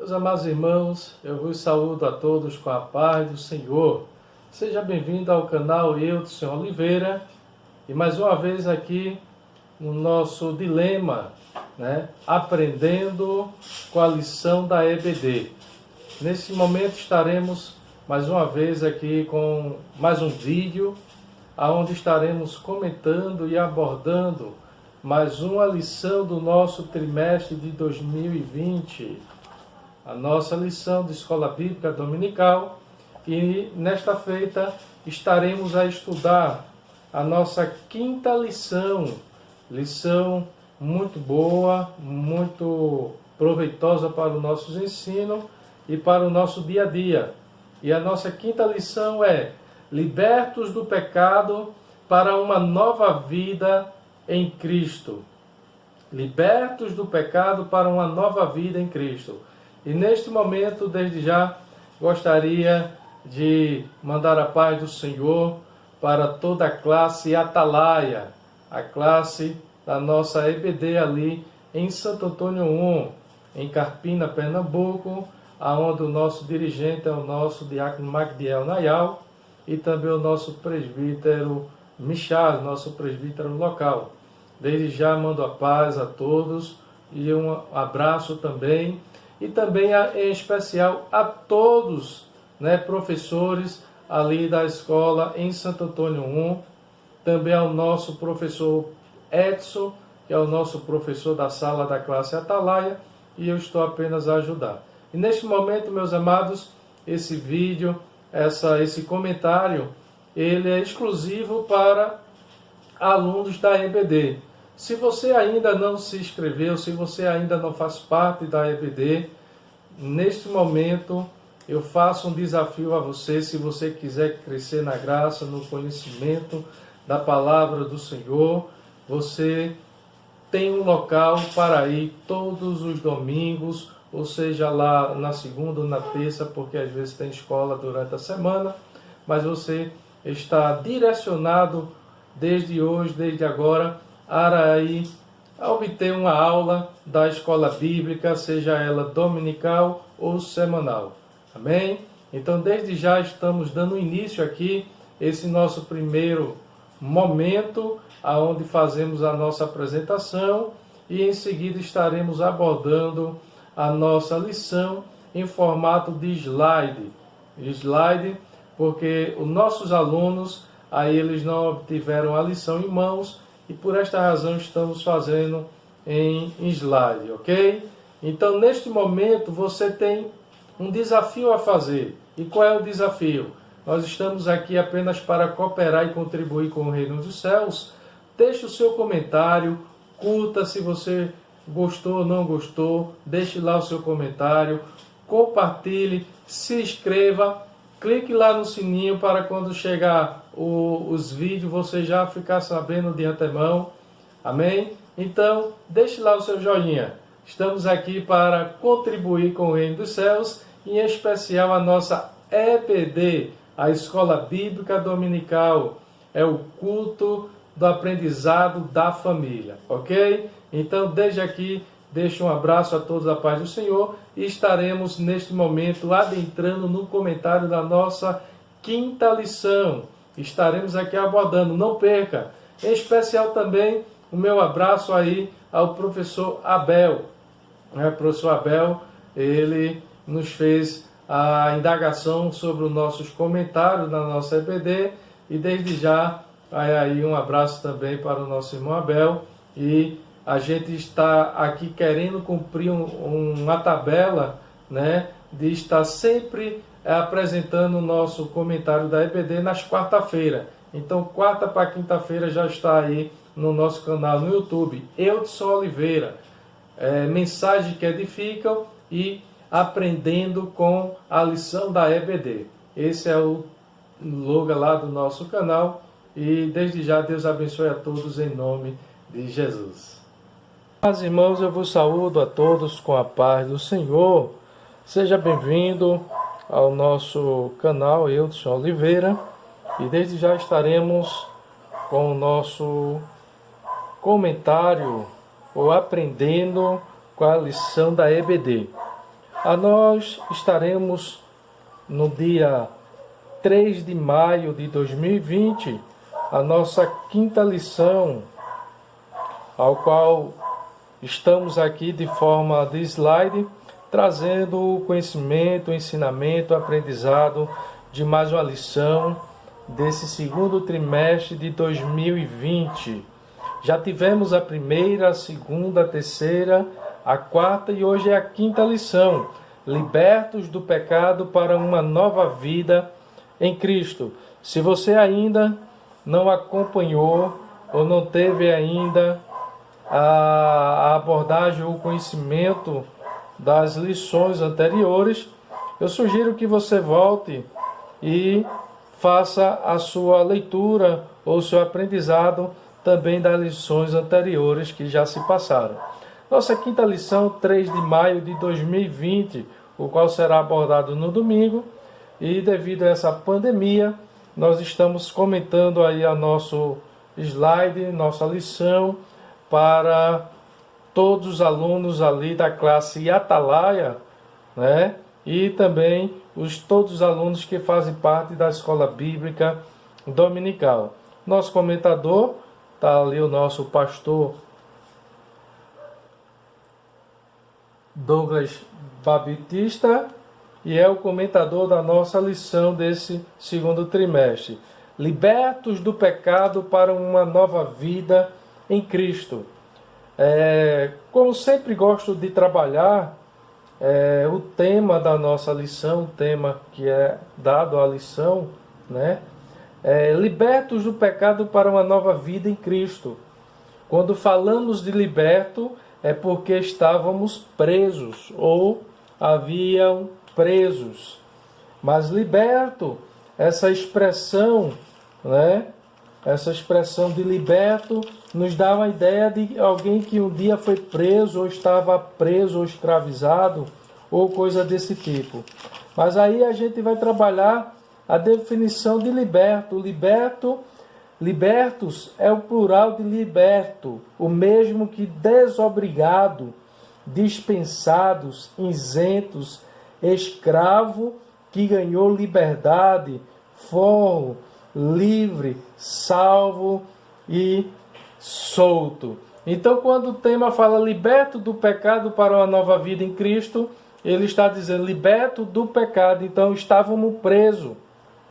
Meus amados irmãos, eu vos saúdo a todos com a paz do Senhor. Seja bem-vindo ao canal Eudson Oliveira e mais uma vez aqui no nosso dilema, aprendendo com a lição da EBD. Nesse momento estaremos mais uma vez aqui com mais um vídeo, onde estaremos comentando e abordando mais uma lição do nosso trimestre de 2020. A nossa lição de Escola Bíblica Dominical, e nesta feita estaremos a estudar a nossa quinta lição muito boa, muito proveitosa para o nosso ensino e para o nosso dia a dia. E a nossa quinta lição é: libertos do pecado para uma nova vida em Cristo. Libertos do pecado para uma nova vida em Cristo. E neste momento, desde já, gostaria de mandar a paz do Senhor para toda a classe Atalaia, a classe da nossa EBD ali em Santo Antônio 1, em Carpina, Pernambuco, onde o nosso dirigente é o nosso diácono Magdiel Nayal e também o nosso presbítero Michal, nosso presbítero local. Desde já mando a paz a todos e um abraço também. E também, em especial, a todos, professores ali da escola em Santo Antônio 1. Também ao nosso professor Edson, que é o nosso professor da sala da classe Atalaia. E eu estou apenas a ajudar. E neste momento, meus amados, esse vídeo, esse comentário, ele é exclusivo para alunos da EBD. Se você ainda não se inscreveu, se você ainda não faz parte da EBD, neste momento eu faço um desafio a você. Se você quiser crescer na graça, no conhecimento da palavra do Senhor, você tem um local para ir todos os domingos, ou seja, lá na segunda ou na terça, porque às vezes tem escola durante a semana, mas você está direcionado desde hoje, desde agora, a obter uma aula da escola bíblica, seja ela dominical ou semanal. Amém? Então, desde já estamos dando início aqui, esse nosso primeiro momento, onde fazemos a nossa apresentação e em seguida estaremos abordando a nossa lição em formato de slide, porque os nossos alunos, aí eles não obtiveram a lição em mãos, e por esta razão estamos fazendo em slide, ok? Então, neste momento, você tem um desafio a fazer. E qual é o desafio? Nós estamos aqui apenas para cooperar e contribuir com o reino dos céus. Deixe o seu comentário, curta se você gostou ou não gostou, deixe lá o seu comentário, compartilhe, se inscreva, clique lá no sininho para quando chegar os vídeos você já ficar sabendo de antemão. Amém? Então, deixe lá o seu joinha. Estamos aqui para contribuir com o reino dos céus, e em especial a nossa EBD, a Escola Bíblica Dominical. É o culto do aprendizado da família, ok? Então, desde aqui, deixo um abraço a todos, a paz do Senhor, e estaremos neste momento adentrando no comentário da nossa quinta lição. Estaremos aqui abordando, não perca. Em especial também o meu abraço aí ao professor Abel. O professor Abel, ele nos fez a indagação sobre os nossos comentários na nossa EBD, e desde já aí um abraço também para o nosso irmão Abel. E a gente está aqui querendo cumprir uma tabela, de estar sempre apresentando o nosso comentário da EBD nas quarta-feiras. Então, quarta para quinta-feira já está aí no nosso canal no YouTube, Eudson Oliveira. Mensagens que edificam e aprendendo com a lição da EBD. Esse é o logo lá do nosso canal. E desde já, Deus abençoe a todos em nome de Jesus. Meus irmãos, eu vos saúdo a todos com a paz do Senhor. Seja bem-vindo ao nosso canal Eudson Oliveira. E desde já estaremos com o nosso comentário ou aprendendo com a lição da EBD. Nós estaremos no dia 3 de maio de 2020, a nossa quinta lição, ao qual estamos aqui de forma de slide, trazendo o conhecimento, o ensinamento, o aprendizado de mais uma lição desse segundo trimestre de 2020. Já tivemos a primeira, a segunda, a terceira, a quarta e hoje é a quinta lição. Libertos do pecado para uma nova vida em Cristo. Se você ainda não acompanhou ou não teve ainda a abordagem ou o conhecimento das lições anteriores, eu sugiro que você volte e faça a sua leitura ou o seu aprendizado também das lições anteriores que já se passaram. Nossa quinta lição, 3 de maio de 2020, o qual será abordado no domingo, e devido a essa pandemia, nós estamos comentando aí a nosso slide, nossa lição, para todos os alunos ali da classe Atalaia, né? E também todos os alunos que fazem parte da Escola Bíblica Dominical. Nosso comentador, está ali o nosso pastor Douglas Babitista, e é o comentador da nossa lição desse segundo trimestre. Libertos do pecado para uma nova vida em Cristo. Como sempre gosto de trabalhar o tema da nossa lição, o tema que é dado à lição, né? Libertos do pecado para uma nova vida em Cristo. Quando falamos de liberto, é porque estávamos presos ou haviam presos. Mas liberto, essa expressão, né? Essa expressão de liberto nos dá uma ideia de alguém que um dia foi preso, ou estava preso, ou escravizado, ou coisa desse tipo. Mas aí a gente vai trabalhar a definição de liberto. Libertos é o plural de liberto, o mesmo que desobrigado, dispensados, isentos, escravo que ganhou liberdade, forro, livre, salvo e solto. Então, quando o tema fala liberto do pecado para uma nova vida em Cristo, ele está dizendo liberto do pecado. Então, estávamos presos,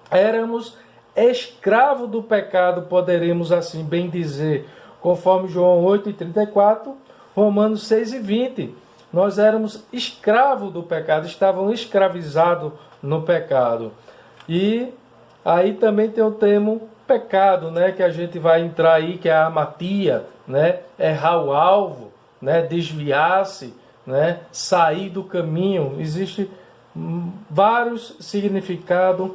éramos escravos do pecado, poderemos assim bem dizer, conforme João 8:34, Romanos 6:20. Nós éramos escravos do pecado, estávamos escravizados no pecado. E aí também tem o termo pecado, né, que a gente vai entrar aí, que é a amatia, né, errar o alvo, né, desviar-se, né, sair do caminho. Existem vários significados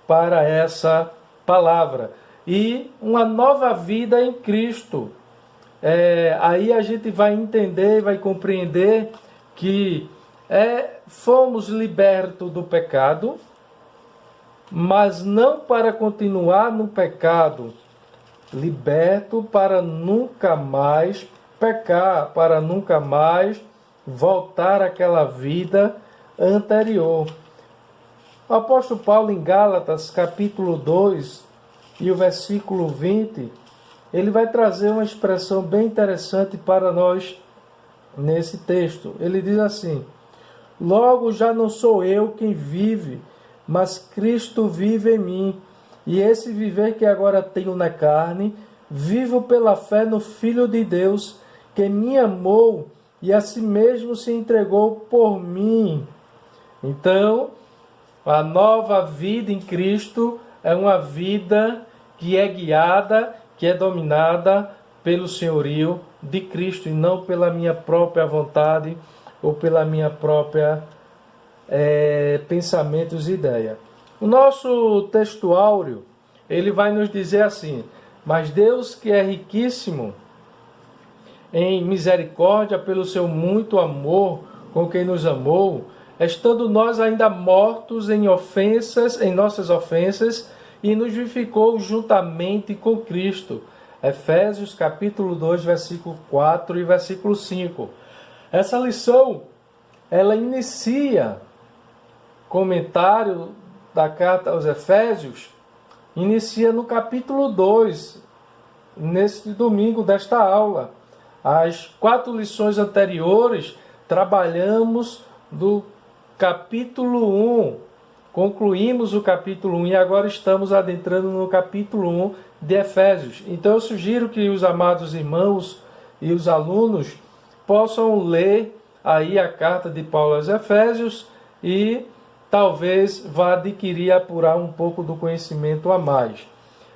para essa palavra. E uma nova vida em Cristo. Aí a gente vai entender, vai compreender que fomos libertos do pecado, mas não para continuar no pecado, liberto para nunca mais pecar, para nunca mais voltar àquela vida anterior. O apóstolo Paulo, em Gálatas, capítulo 2, e o versículo 20, ele vai trazer uma expressão bem interessante para nós nesse texto. Ele diz assim: logo já não sou eu quem vive, mas Cristo vive em mim. E esse viver que agora tenho na carne, vivo pela fé no Filho de Deus, que me amou e a si mesmo se entregou por mim. Então, a nova vida em Cristo é uma vida que é guiada, que é dominada pelo senhorio de Cristo e não pela minha própria vontade ou pela minha própria pensamentos e ideia. O nosso textuário, ele vai nos dizer assim: mas Deus, que é riquíssimo em misericórdia pelo seu muito amor com quem nos amou, estando nós ainda mortos em ofensas, em nossas ofensas, e nos vivificou juntamente com Cristo. Efésios capítulo 2, versículo 4 e versículo 5. Essa lição ela inicia comentário da carta aos Efésios, inicia no capítulo 2, neste domingo desta aula. As 4 lições anteriores trabalhamos do capítulo 1, concluímos o capítulo 1 e agora estamos adentrando no capítulo 1 de Efésios. Então eu sugiro que os amados irmãos e os alunos possam ler aí a carta de Paulo aos Efésios e talvez vá adquirir e apurar um pouco do conhecimento a mais.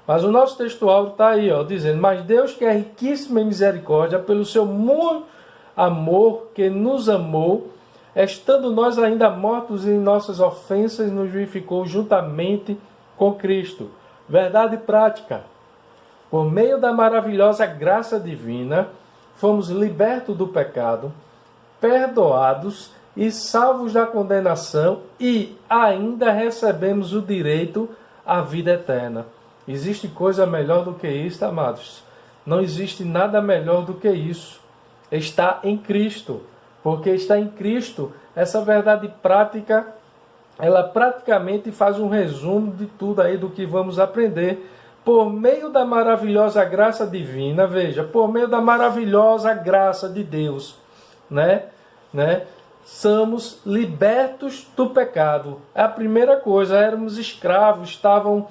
Mas o nosso textual está aí, dizendo: mas Deus, que é riquíssimo em misericórdia, pelo seu muito amor que nos amou, estando nós ainda mortos em nossas ofensas, nos vivificou juntamente com Cristo. Verdade prática. Por meio da maravilhosa graça divina, fomos libertos do pecado, perdoados e salvos da condenação e ainda recebemos o direito à vida eterna. Existe coisa melhor do que isso, amados? Não existe nada melhor do que isso. Está em Cristo. Porque está em Cristo, essa verdade prática, ela praticamente faz um resumo de tudo aí do que vamos aprender. Por meio da maravilhosa graça divina, veja, por meio da maravilhosa graça de Deus, né? Somos libertos do pecado. É a primeira coisa, éramos escravos, estavam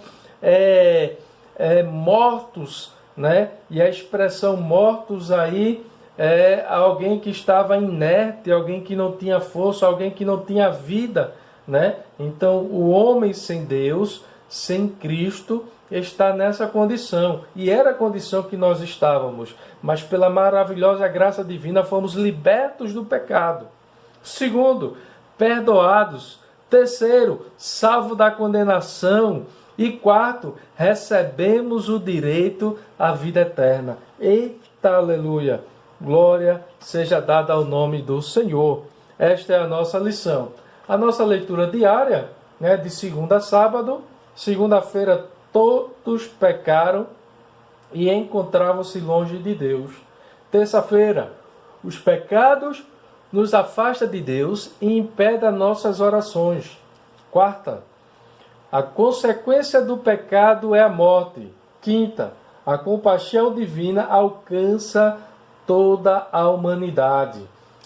mortos, né? E a expressão mortos aí é alguém que estava inerte, alguém que não tinha força, alguém que não tinha vida, né? Então, o homem sem Deus, sem Cristo, está nessa condição. E era a condição que nós estávamos. Mas pela maravilhosa graça divina fomos libertos do pecado. Segundo, perdoados. Terceiro, salvo da condenação. E quarto, recebemos o direito à vida eterna. Eita, aleluia! Glória seja dada ao nome do Senhor. Esta é a nossa lição. A nossa leitura diária, de segunda a sábado. Segunda-feira, todos pecaram e encontravam-se longe de Deus. Terça-feira, os pecados nos afastam de Deus e impedem nossas orações. Quarta, a consequência do pecado é a morte. Quinta, a compaixão divina alcança toda a humanidade.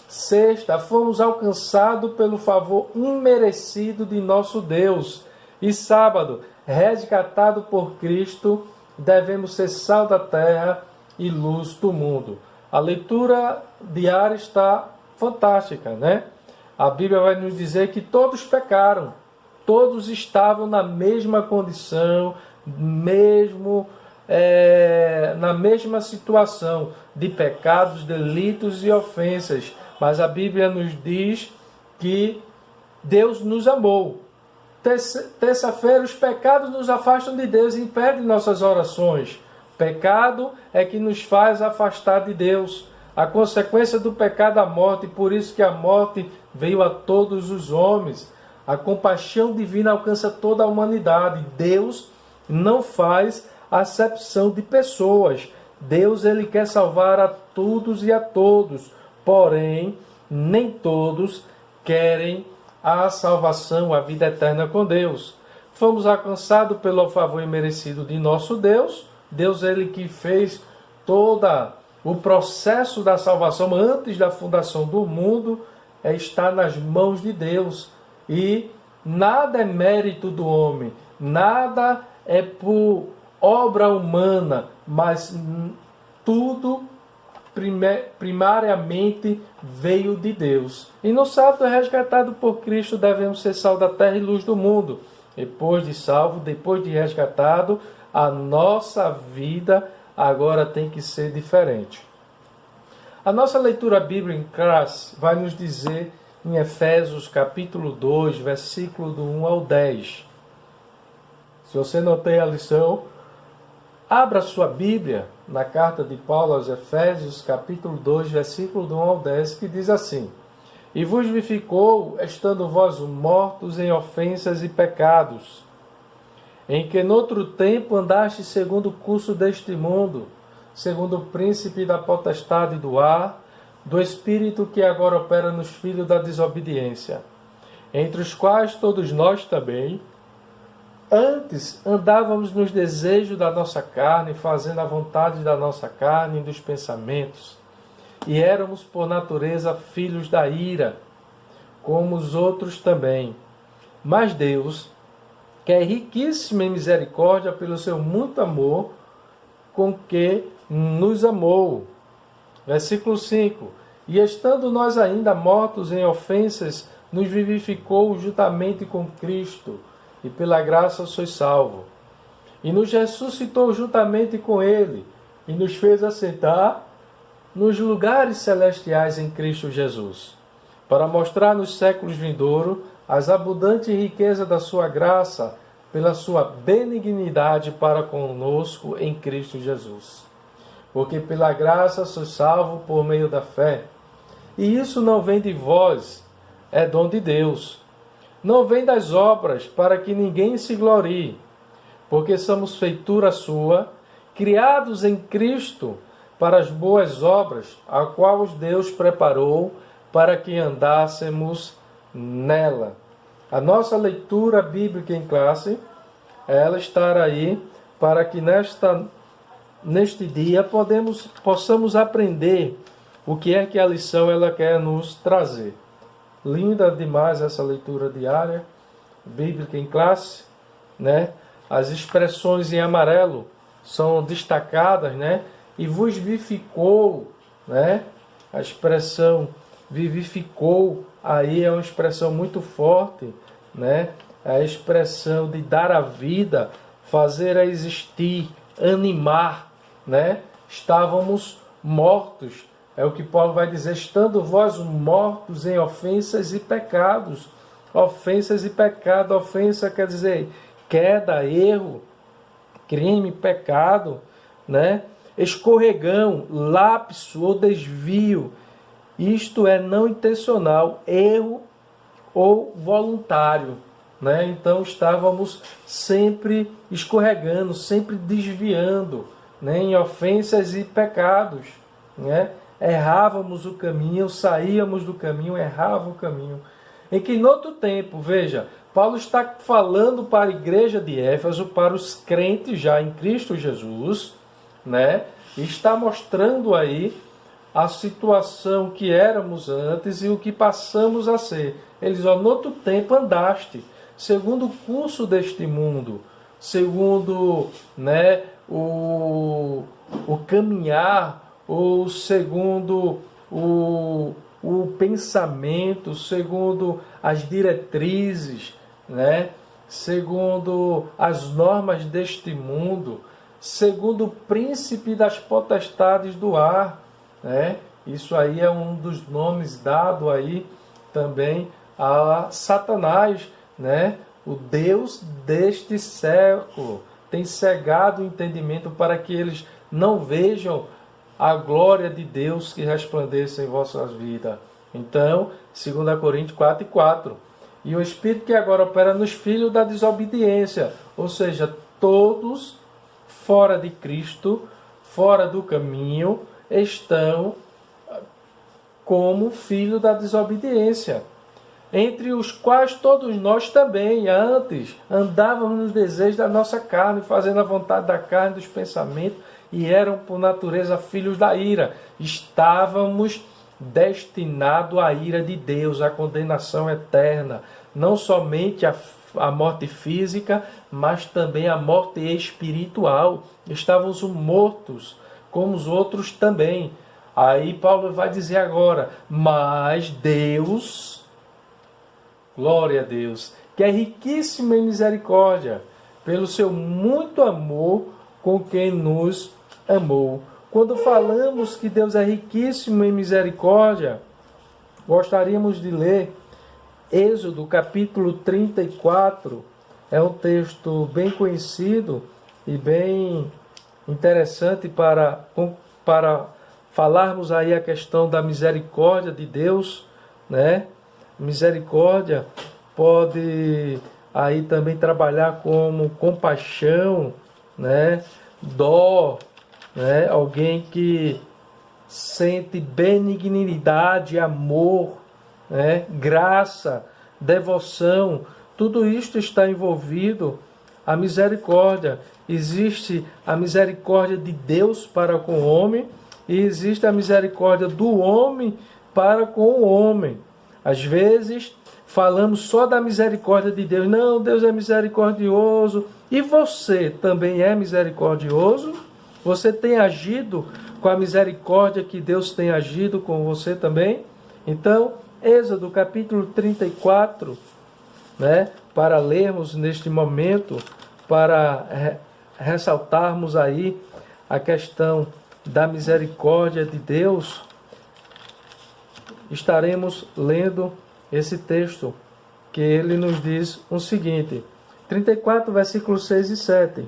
Sexta, fomos alcançados pelo favor imerecido de nosso Deus. E sábado, resgatado por Cristo, devemos ser sal da terra e luz do mundo. A leitura diária está fantástica, né? A Bíblia vai nos dizer que todos pecaram, todos estavam na mesma condição, na mesma situação de pecados, delitos e ofensas. Mas a Bíblia nos diz que Deus nos amou. Terça-feira, os pecados nos afastam de Deus e impedem nossas orações. Pecado é que nos faz afastar de Deus. A consequência do pecado é a morte, por isso que a morte veio a todos os homens. A compaixão divina alcança toda a humanidade. Deus não faz acepção de pessoas. Deus, ele quer salvar a todos e a todos. Porém, nem todos querem a salvação, a vida eterna com Deus. Fomos alcançados pelo favor imerecido de nosso Deus. Deus, ele que fez todo o processo da salvação antes da fundação do mundo, está nas mãos de Deus. E nada é mérito do homem, nada é por obra humana, mas tudo primariamente veio de Deus. E no sábado, resgatado por Cristo, devemos ser sal da terra e luz do mundo. Depois de salvo, depois de resgatado, a nossa vida agora tem que ser diferente. A nossa leitura bíblica em classe vai nos dizer em Efésios capítulo 2, versículo do 1 ao 10. Se você não tem a lição, abra sua Bíblia na carta de Paulo aos Efésios, capítulo 2, versículo do 1 ao 10, que diz assim: E vos vivificou, estando vós mortos em ofensas e pecados, em que noutro tempo andaste segundo o curso deste mundo, segundo o príncipe da potestade do ar, do Espírito que agora opera nos filhos da desobediência, entre os quais todos nós também, antes andávamos nos desejos da nossa carne, fazendo a vontade da nossa carne e dos pensamentos, e éramos por natureza filhos da ira, como os outros também. Mas Deus, que é riquíssimo em misericórdia pelo seu muito amor, com que nos amou. Versículo 5. E estando nós ainda mortos em ofensas, nos vivificou juntamente com Cristo, e pela graça sois salvos. E nos ressuscitou juntamente com Ele, e nos fez assentar nos lugares celestiais em Cristo Jesus, para mostrar nos séculos vindouros as abundantes riquezas da sua graça, pela sua benignidade para conosco em Cristo Jesus. Porque pela graça sois salvos por meio da fé. E isso não vem de vós, é dom de Deus. Não vem das obras, para que ninguém se glorie, porque somos feitura sua, criados em Cristo para as boas obras, a qual Deus preparou para que andássemos nela. A nossa leitura bíblica em classe, ela estará aí para que neste dia possamos aprender o que é que a lição ela quer nos trazer. Linda demais essa leitura diária, bíblica em classe, né? As expressões em amarelo são destacadas, né? E vos vivificou, né? A expressão vivificou aí é uma expressão muito forte, né? A expressão de dar a vida, fazer a existir, animar, né? Estávamos mortos. É o que Paulo vai dizer, estando vós mortos em ofensas e pecados. Ofensas e pecado. Ofensa quer dizer queda, erro, crime, pecado, né? Escorregão, lapso ou desvio. Isto é não intencional, erro ou voluntário, né? Então estávamos sempre escorregando, sempre desviando, né? Em ofensas e pecados, né? Errávamos o caminho, saíamos do caminho, errava o caminho. Em que em outro tempo, veja, Paulo está falando para a igreja de Éfeso, para os crentes já em Cristo Jesus, né? E está mostrando aí a situação que éramos antes e o que passamos a ser. Eles, no outro tempo andaste, segundo o curso deste mundo, segundo, né, o caminhar, ou segundo o pensamento, segundo as diretrizes, né? Segundo as normas deste mundo, segundo o príncipe das potestades do ar, né? Isso aí é um dos nomes dado aí também a Satanás, né? O Deus deste século tem cegado o entendimento para que eles não vejam a glória de Deus que resplandeça em vossas vidas. Então, 2 Coríntios 4:4. E o Espírito que agora opera nos filhos da desobediência, ou seja, todos fora de Cristo, fora do caminho, estão como filho da desobediência, entre os quais todos nós também, antes, andávamos nos desejos da nossa carne, fazendo a vontade da carne e dos pensamentos, e eram por natureza filhos da ira. Estávamos destinados à ira de Deus, à condenação eterna, não somente a morte física, mas também a morte espiritual. Estávamos mortos, como os outros também. Aí Paulo vai dizer agora, mas Deus, glória a Deus, que é riquíssimo em misericórdia, pelo seu muito amor com quem nos amou. Quando falamos que Deus é riquíssimo em misericórdia, gostaríamos de ler Êxodo capítulo 34, é um texto bem conhecido e bem interessante para falarmos aí a questão da misericórdia de Deus, né? Misericórdia pode aí também trabalhar como compaixão, né? Dó, né? Alguém que sente benignidade, amor, né? Graça, devoção, tudo isto está envolvido. A misericórdia, existe a misericórdia de Deus para com o homem e existe a misericórdia do homem para com o homem. Às vezes falamos só da misericórdia de Deus. Não, Deus é misericordioso. E você também é misericordioso? Você tem agido com a misericórdia que Deus tem agido com você também? Então, Êxodo capítulo 34, né, para lermos neste momento, para ressaltarmos aí a questão da misericórdia de Deus, estaremos lendo esse texto, que ele nos diz o seguinte, 34, versículos 6 e 7.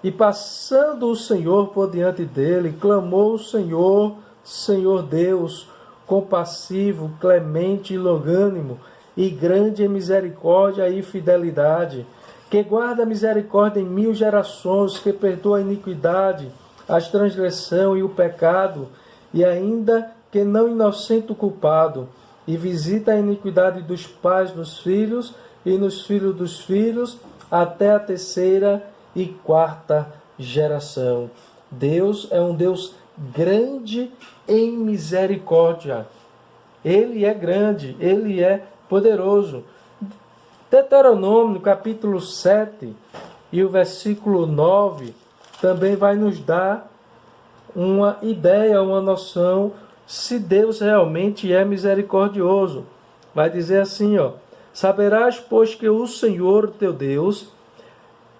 E passando o Senhor por diante dele, clamou o Senhor, Senhor Deus, compassivo, clemente e longânimo, e grande em misericórdia e fidelidade, que guarda a misericórdia em 1000 gerações, que perdoa a iniquidade, a transgressão e o pecado, e ainda que não inocente o culpado, e visita a iniquidade dos pais nos filhos, e nos filhos dos filhos, até a 3ª e 4ª geração. Deus é um Deus grande em misericórdia. Ele é grande, Ele é poderoso. Deuteronômio, capítulo 7, e o versículo 9, também vai nos dar uma ideia, uma noção, se Deus realmente é misericordioso. Vai dizer assim, ó: saberás, pois, que o Senhor teu Deus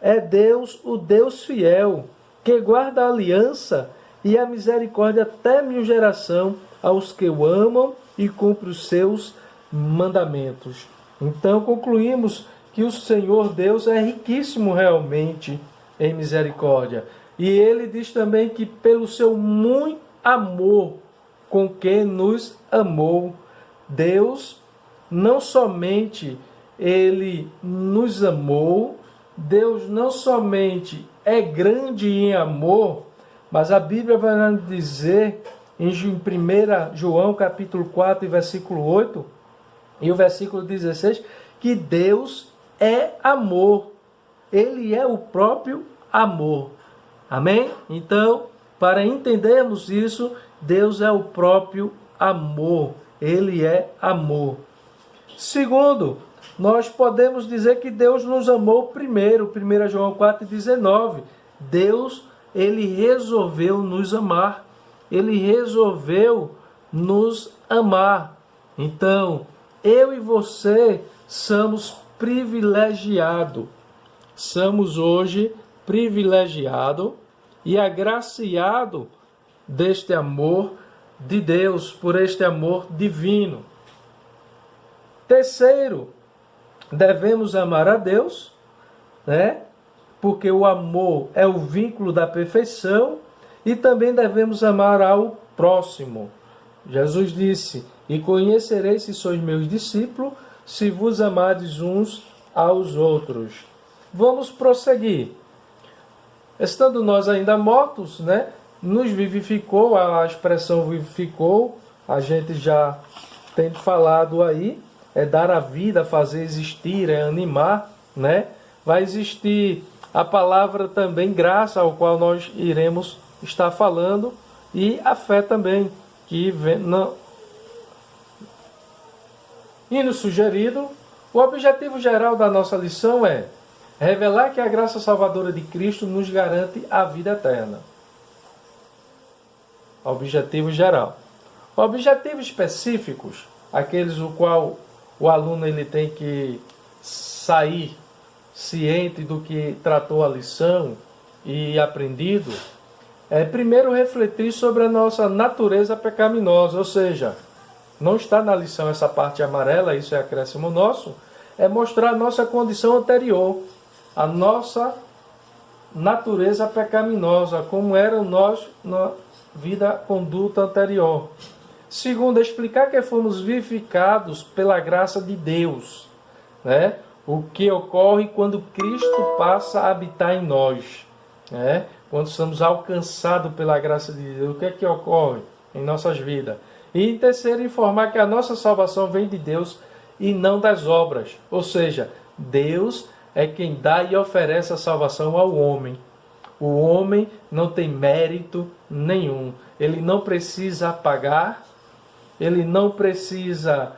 é Deus, o Deus fiel, que guarda a aliança e a misericórdia até 1000 geração aos que o amam e cumpre os seus mandamentos. Então concluímos que o Senhor Deus é riquíssimo realmente em misericórdia. E ele diz também que pelo seu muito amor com que nos amou, Deus não somente ele nos amou, Deus não somente é grande em amor, mas a Bíblia vai nos dizer em 1 João capítulo 4, versículo 8 e o versículo 16, que Deus é amor. Ele é o próprio amor. Amém? Então, para entendermos isso, Deus é o próprio amor. Ele é amor. Segundo, nós podemos dizer que Deus nos amou primeiro. 1 João 4,19. Deus, ele resolveu nos amar. Ele resolveu nos amar. Então, eu e você somos privilegiados. Somos hoje privilegiados e agraciados deste amor de Deus, por este amor divino. Terceiro, devemos amar a Deus, né? Porque o amor é o vínculo da perfeição, e também devemos amar ao próximo. Jesus disse: e conhecereis se sois meus discípulos, se vos amardes uns aos outros. Vamos prosseguir. Estando nós ainda mortos, né? Nos vivificou, a expressão vivificou, a gente já tem falado aí, é dar a vida, fazer existir, é animar, né? Vai existir a palavra também graça, ao qual nós iremos estar falando, e a fé também, que vem e no sugerido, o objetivo geral da nossa lição é revelar que a graça salvadora de Cristo nos garante a vida eterna. Objetivo geral. Objetivos específicos, aqueles o qual o aluno ele tem que sair ciente do que tratou a lição e aprendido, é primeiro refletir sobre a nossa natureza pecaminosa, ou seja, não está na lição essa parte amarela, isso é acréscimo nosso, é mostrar a nossa condição anterior, a nossa natureza pecaminosa, como era nós na vida, conduta anterior. Segundo, explicar que fomos vivificados pela graça de Deus, né? O que ocorre quando Cristo passa a habitar em nós, né? quando somos alcançados pela graça de Deus, o que é que ocorre em nossas vidas? E em terceiro, informar que a nossa salvação vem de Deus e não das obras. Ou seja, Deus é quem dá e oferece a salvação ao homem. O homem não tem mérito nenhum. Ele não precisa pagar, ele não precisa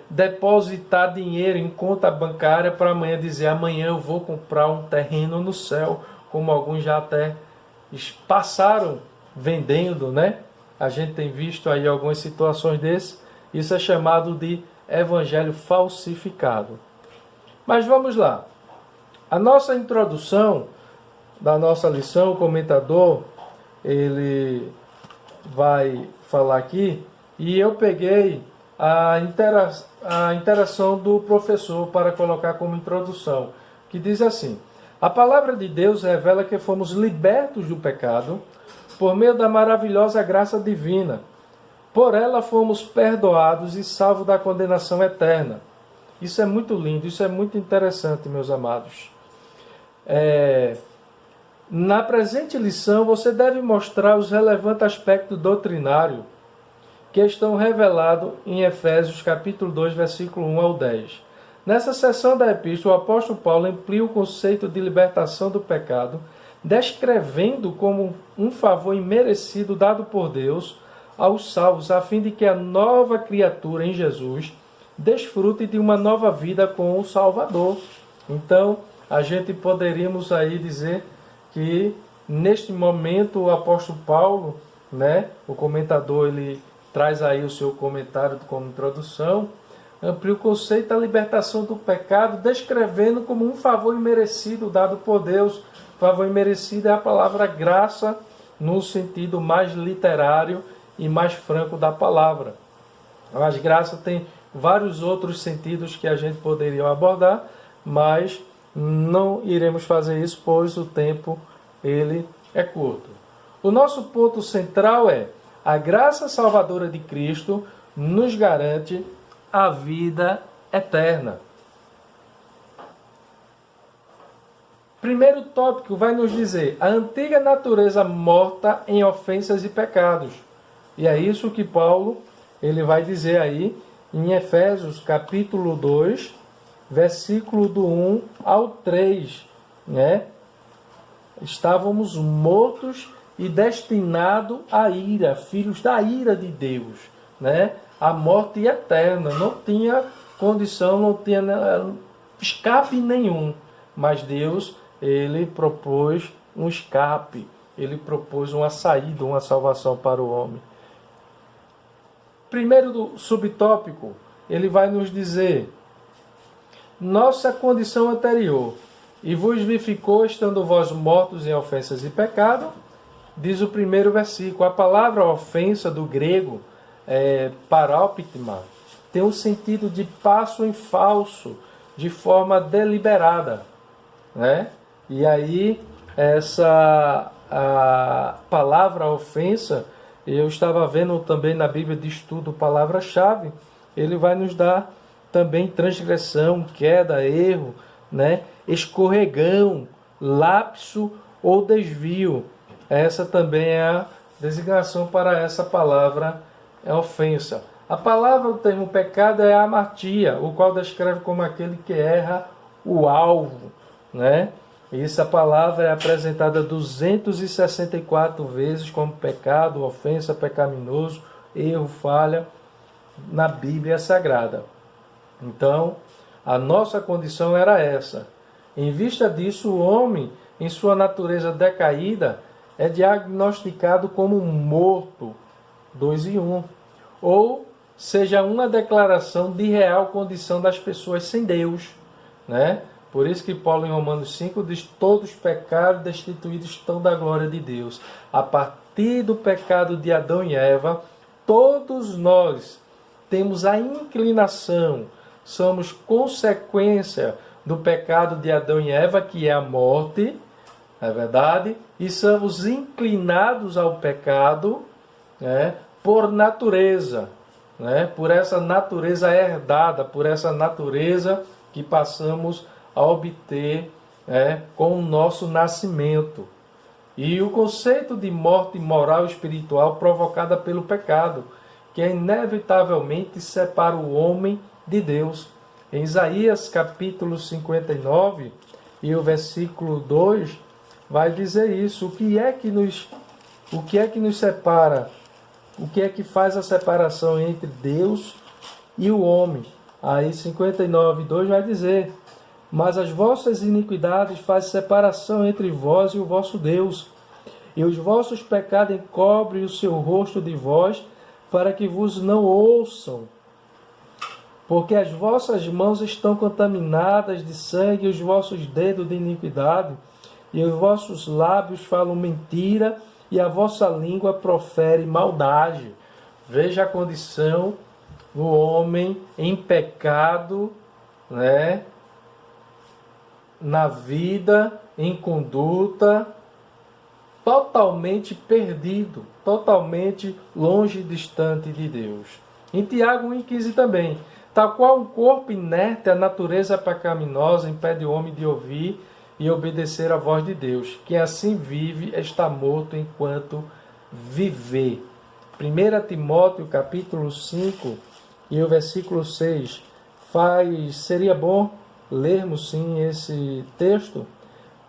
depositar dinheiro em conta bancária para amanhã dizer: amanhã eu vou comprar um terreno no céu, como alguns já até passaram vendendo, né? A gente tem visto aí algumas situações desses. Isso é chamado de evangelho falsificado. Mas vamos lá. A nossa introdução da nossa lição, o comentador, ele vai falar aqui, e eu peguei a interação do professor para colocar como introdução, que diz assim: a palavra de Deus revela que fomos libertos do pecado por meio da maravilhosa graça divina. Por ela fomos perdoados e salvos da condenação eterna. Isso é muito lindo, isso é muito interessante, meus amados. Na presente lição, você deve mostrar os relevantes aspectos doutrinários que estão revelados em Efésios capítulo 2, versículo 1 ao 10. Nessa seção da epístola, o apóstolo Paulo amplia o conceito de libertação do pecado, descrevendo como um favor imerecido dado por Deus aos salvos, a fim de que a nova criatura em Jesus desfrute de uma nova vida com o Salvador. Então, a gente poderíamos aí dizer que neste momento o apóstolo Paulo, né, o comentador, ele traz aí o seu comentário como introdução, amplia o conceito da libertação do pecado, descrevendo como um favor imerecido dado por Deus. Favor imerecido é a palavra graça, no sentido mais literário e mais franco da palavra. Mas graça tem vários outros sentidos que a gente poderia abordar, mas não iremos fazer isso, pois o tempo ele é curto. O nosso ponto central é: a graça salvadora de Cristo nos garante a vida eterna. Primeiro tópico vai nos dizer a antiga natureza morta em ofensas e pecados. E é isso que Paulo ele vai dizer aí em Efésios capítulo 2, versículo do 1 ao 3, né? Estávamos mortos e destinados à ira, filhos da ira de Deus, né? A morte eterna, não tinha condição, não tinha escape nenhum, mas Deus, ele propôs um escape, ele propôs uma saída, uma salvação para o homem. Primeiro do subtópico, ele vai nos dizer: nossa condição anterior, e vos vivificou estando vós mortos em ofensas e pecado, diz o primeiro versículo. A palavra ofensa do grego, paróptima, tem um sentido de passo em falso, de forma deliberada, né? E aí, a palavra ofensa, eu estava vendo também na Bíblia de Estudo, palavra-chave, ele vai nos dar também transgressão, queda, erro, né? Escorregão, lapso ou desvio. Essa também é a designação para essa palavra, ofensa. A palavra, o termo pecado, é amartia, o qual descreve como aquele que erra o alvo, né? E essa palavra é apresentada 264 vezes como pecado, ofensa, pecaminoso, erro, falha na Bíblia Sagrada. Então, a nossa condição era essa. Em vista disso, o homem, em sua natureza decaída, é diagnosticado como morto, 2 e 1. Ou seja, uma declaração de real condição das pessoas sem Deus, né? Por isso que Paulo em Romanos 5 diz: todos pecaram, destituídos estão da glória de Deus. A partir do pecado de Adão e Eva, todos nós temos a inclinação, somos consequência do pecado de Adão e Eva, que é a morte, é verdade? E somos inclinados ao pecado, né, por natureza, né, por essa natureza herdada, por essa natureza que passamos a obter, com o nosso nascimento. E o conceito de morte moral e espiritual provocada pelo pecado, que inevitavelmente separa o homem de Deus. Em Isaías capítulo 59 e o versículo 2 vai dizer isso. O que é que nos separa? O que é que faz a separação entre Deus e o homem? Aí 59:2 vai dizer: mas as vossas iniquidades fazem separação entre vós e o vosso Deus, e os vossos pecados encobrem o seu rosto de vós, para que vos não ouçam. Porque as vossas mãos estão contaminadas de sangue, e os vossos dedos de iniquidade, e os vossos lábios falam mentira, e a vossa língua profere maldade. Veja a condição do homem em pecado, né? Na vida, em conduta, totalmente perdido, totalmente longe e distante de Deus. Em Tiago 1,15 também: tal qual um corpo inerte, a natureza pecaminosa impede o homem de ouvir e obedecer à voz de Deus. Quem assim vive está morto enquanto viver. 1 Timóteo capítulo 5 e o versículo 6. Seria bom lermos sim esse texto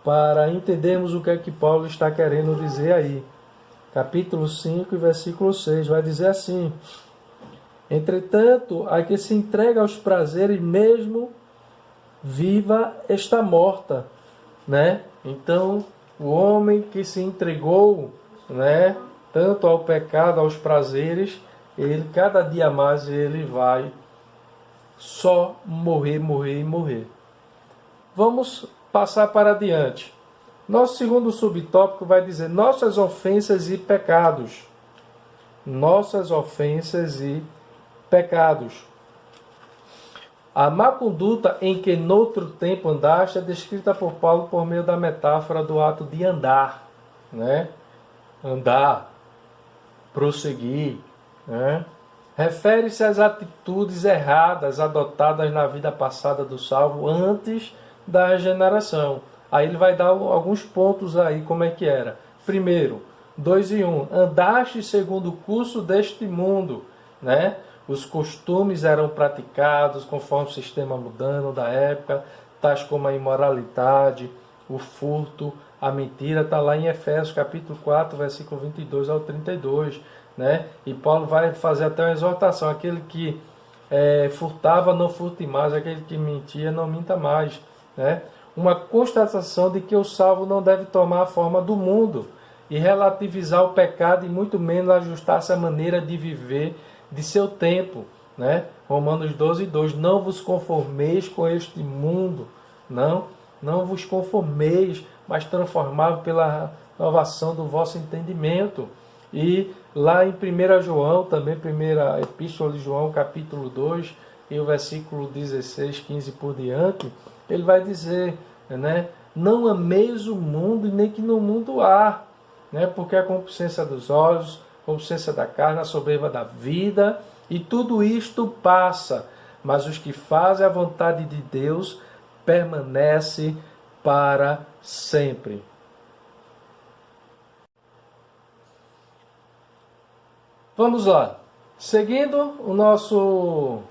para entendermos o que é que Paulo está querendo dizer aí. Capítulo 5 e versículo 6 vai dizer assim: entretanto, a que se entrega aos prazeres mesmo viva está morta, né? Então, o homem que se entregou, né, tanto ao pecado, aos prazeres, ele cada dia mais ele vai só morrer, morrer e morrer. Vamos passar para adiante. Nosso segundo subtópico vai dizer nossas ofensas e pecados. Nossas ofensas e pecados. A má conduta em que noutro tempo andaste é descrita por Paulo por meio da metáfora do ato de andar, né? Andar, prosseguir, né? Refere-se às atitudes erradas adotadas na vida passada do salvo antes da regeneração. Aí ele vai dar alguns pontos aí como é que era. Primeiro, 2 e 1. Andaste segundo o curso deste mundo, né? Os costumes eram praticados conforme o sistema mudando da época, tais como a imoralidade, o furto, a mentira. Está lá em Efésios capítulo 4, versículo 22 ao 32. Né? E Paulo vai fazer até uma exortação: aquele que furtava, não furte mais; aquele que mentia, não minta mais. Né? Uma constatação de que o salvo não deve tomar a forma do mundo e relativizar o pecado, e muito menos ajustar-se à maneira de viver de seu tempo. Né? Romanos 12:2. Não vos conformeis com este mundo, não vos conformeis, mas transformai-vos pela renovação do vosso entendimento. E lá em 1 João, também, primeira epístola de João, capítulo 2, e o versículo 16, 15 por diante, ele vai dizer, né, não ameis o mundo e nem que no mundo há, né, porque a concupiscência dos olhos, a concupiscência da carne, a soberba da vida, e tudo isto passa, mas os que fazem a vontade de Deus permanecem para sempre. Vamos lá. Seguindo o nosso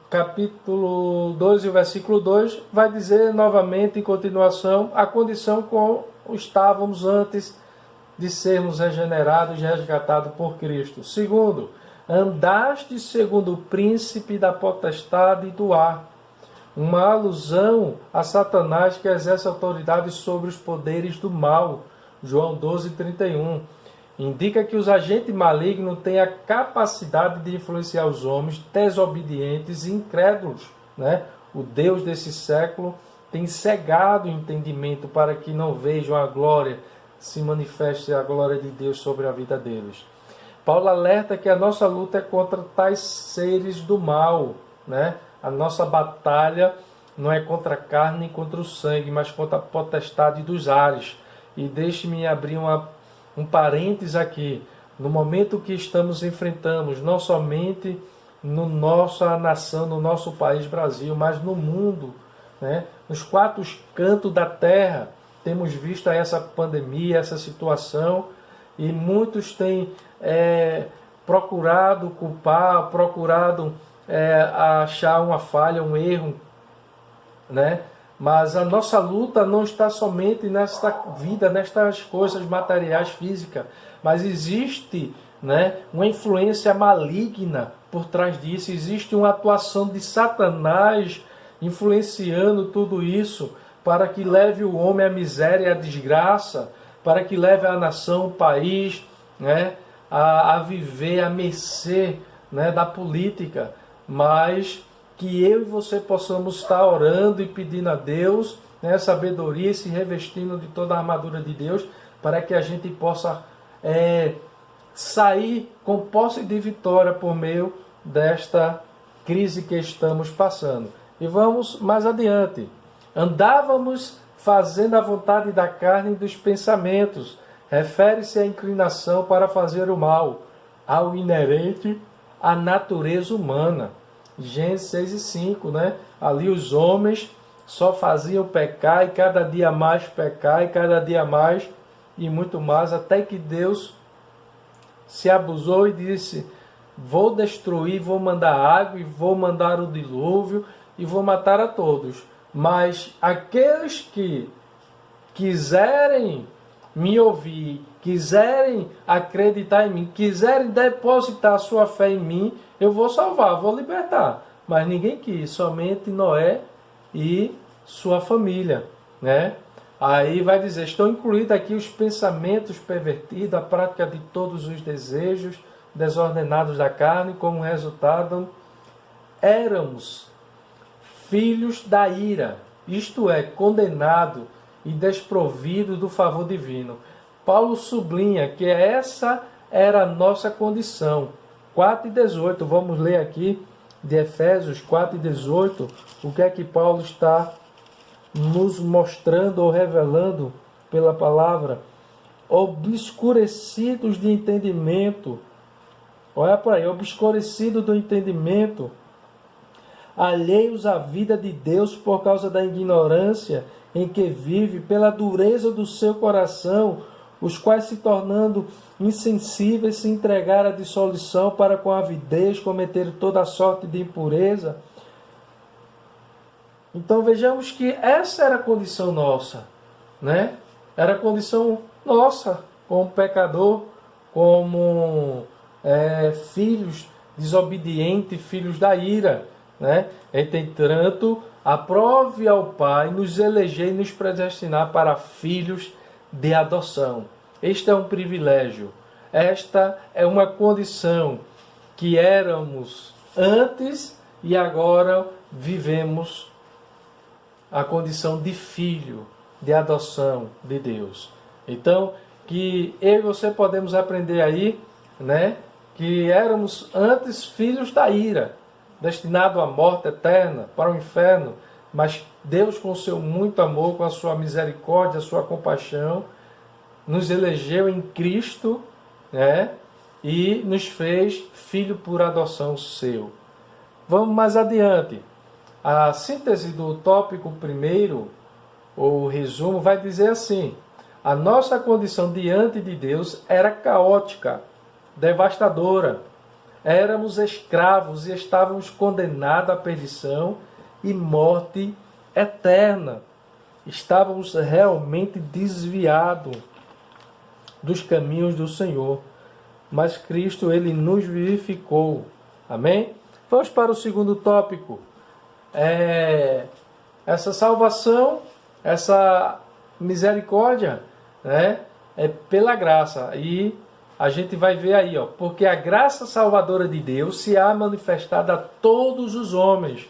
capítulo 2 e o versículo 2, vai dizer novamente, em continuação, a condição como estávamos antes de sermos regenerados e resgatados por Cristo. Segundo, andaste segundo o príncipe da potestade do ar. Uma alusão a Satanás, que exerce autoridade sobre os poderes do mal. João 12:31. Indica que os agentes malignos têm a capacidade de influenciar os homens desobedientes e incrédulos. Né? O Deus desse século tem cegado o entendimento para que não vejam a glória, se manifeste a glória de Deus sobre a vida deles. Paulo alerta que a nossa luta é contra tais seres do mal. Né? A nossa batalha não é contra a carne nem contra o sangue, mas contra a potestade dos ares. E deixe-me abrir um parênteses aqui. No momento que estamos enfrentando, não somente no nossa nação, no nosso país Brasil, mas no mundo, né? Nos quatro cantos da terra, temos visto aí essa pandemia, essa situação, e muitos têm procurado culpar, procurado achar uma falha, um erro, né? Mas a nossa luta não está somente nesta vida, nestas coisas materiais, físicas, mas existe, né, uma influência maligna por trás disso, existe uma atuação de Satanás influenciando tudo isso para que leve o homem à miséria e à desgraça, para que leve a nação, o país, né, a viver à mercê, né, da política, mas que eu e você possamos estar orando e pedindo a Deus, né, sabedoria, se revestindo de toda a armadura de Deus, para que a gente possa sair com posse de vitória por meio desta crise que estamos passando. E vamos mais adiante. Andávamos fazendo a vontade da carne e dos pensamentos. Refere-se à inclinação para fazer o mal, ao inerente à natureza humana. Gênesis 6 e 5, né? Ali os homens só faziam pecar e cada dia mais pecar e cada dia mais e muito mais, até que Deus se abusou e disse: vou destruir, vou mandar água e vou mandar o dilúvio e vou matar a todos. Mas aqueles que quiserem me ouvir, quiserem acreditar em mim, quiserem depositar sua fé em mim, eu vou salvar, vou libertar. Mas ninguém quis, somente Noé e sua família, né? Aí vai dizer, estão incluídos aqui os pensamentos pervertidos, a prática de todos os desejos desordenados da carne, como resultado, éramos filhos da ira, isto é, condenado e desprovido do favor divino. Paulo sublinha que essa era a nossa condição. 4:18, vamos ler aqui de Efésios 4:18, o que é que Paulo está nos mostrando ou revelando pela palavra. Obscurecidos de entendimento, olha por aí, obscurecido do entendimento, alheios à vida de Deus por causa da ignorância em que vive, pela dureza do seu coração, os quais, se tornando insensíveis, se entregaram à dissolução para com avidez cometer toda a sorte de impureza. Então vejamos que essa era a condição nossa, né? Era a condição nossa como pecador, como filhos desobedientes, filhos da ira, né? Entretanto, aprove ao Pai nos eleger e nos predestinar para filhos de adoção. Este é um privilégio. Esta é uma condição que éramos antes e agora vivemos a condição de filho, de adoção de Deus. Então, que eu e você podemos aprender aí, né, que éramos antes filhos da ira, destinados à morte eterna, para o inferno, mas Deus, com o seu muito amor, com a sua misericórdia, a sua compaixão, nos elegeu em Cristo, né, e nos fez filho por adoção seu. Vamos mais adiante. A síntese do tópico primeiro, ou resumo, vai dizer assim: a nossa condição diante de Deus era caótica, devastadora. Éramos escravos e estávamos condenados à perdição e morte eterna. Estávamos realmente desviados dos caminhos do Senhor. Mas Cristo, Ele nos vivificou. Amém? Vamos para o segundo tópico. Essa salvação, essa misericórdia, né, é pela graça. E a gente vai ver aí, ó, porque a graça salvadora de Deus se há manifestado a todos os homens.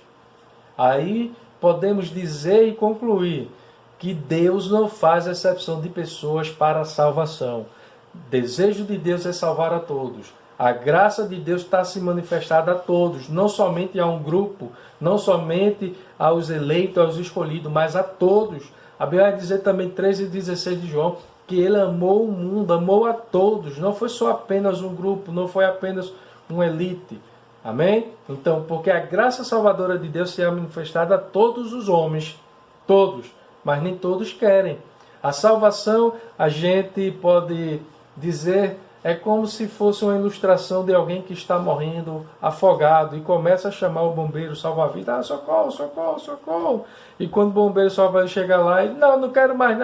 Aí podemos dizer e concluir que Deus não faz exceção de pessoas para a salvação. O desejo de Deus é salvar a todos. A graça de Deus está se manifestada a todos, não somente a um grupo, não somente aos eleitos, aos escolhidos, mas a todos. A Bíblia vai dizer também 13:16 de João, que Ele amou o mundo, amou a todos. Não foi só apenas um grupo, não foi apenas uma elite. Amém? Então, porque a graça salvadora de Deus se é manifestada a todos os homens, todos, mas nem todos querem. A salvação, a gente pode dizer, é como se fosse uma ilustração de alguém que está morrendo afogado e começa a chamar o bombeiro salva-vidas, socorro, socorro, socorro. E quando o bombeiro salva-vidas chega lá, ele, não quero mais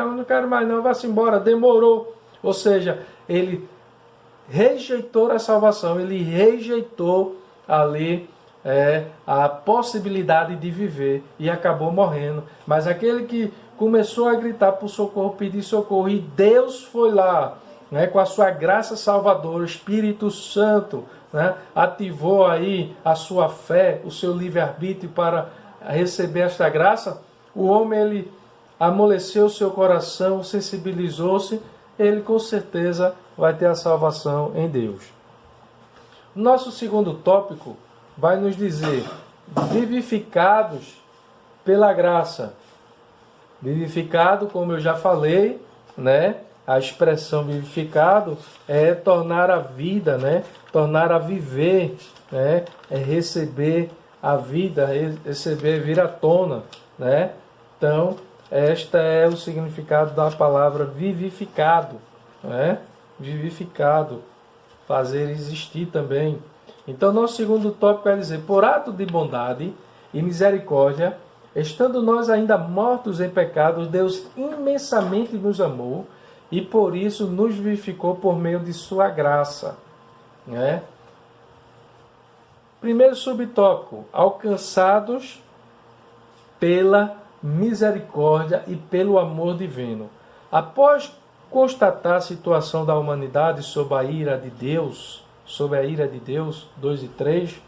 não, vá-se embora, demorou. Ou seja, ele rejeitou a salvação, ele rejeitou ali a possibilidade de viver e acabou morrendo. Mas aquele que começou a gritar por socorro, pedir socorro, e Deus foi lá, com a sua graça salvadora, o Espírito Santo, ativou aí a sua fé, o seu livre-arbítrio para receber esta graça, o homem ele amoleceu o seu coração, sensibilizou-se, ele com certeza vai ter a salvação em Deus. Nosso segundo tópico vai nos dizer, vivificados pela graça. Vivificado, como eu já falei, a expressão vivificado é tornar a vida, tornar a viver, é receber a vida, receber, vir à tona, Então, este é o significado da palavra vivificado, Vivificado, fazer existir também. Então, nosso segundo tópico é dizer, por ato de bondade e misericórdia, estando nós ainda mortos em pecados, Deus imensamente nos amou e por isso nos vivificou por meio de sua graça. Primeiro subtópico, alcançados pela misericórdia e pelo amor divino. Após constatar a situação da humanidade sob a ira de Deus, 2 e 3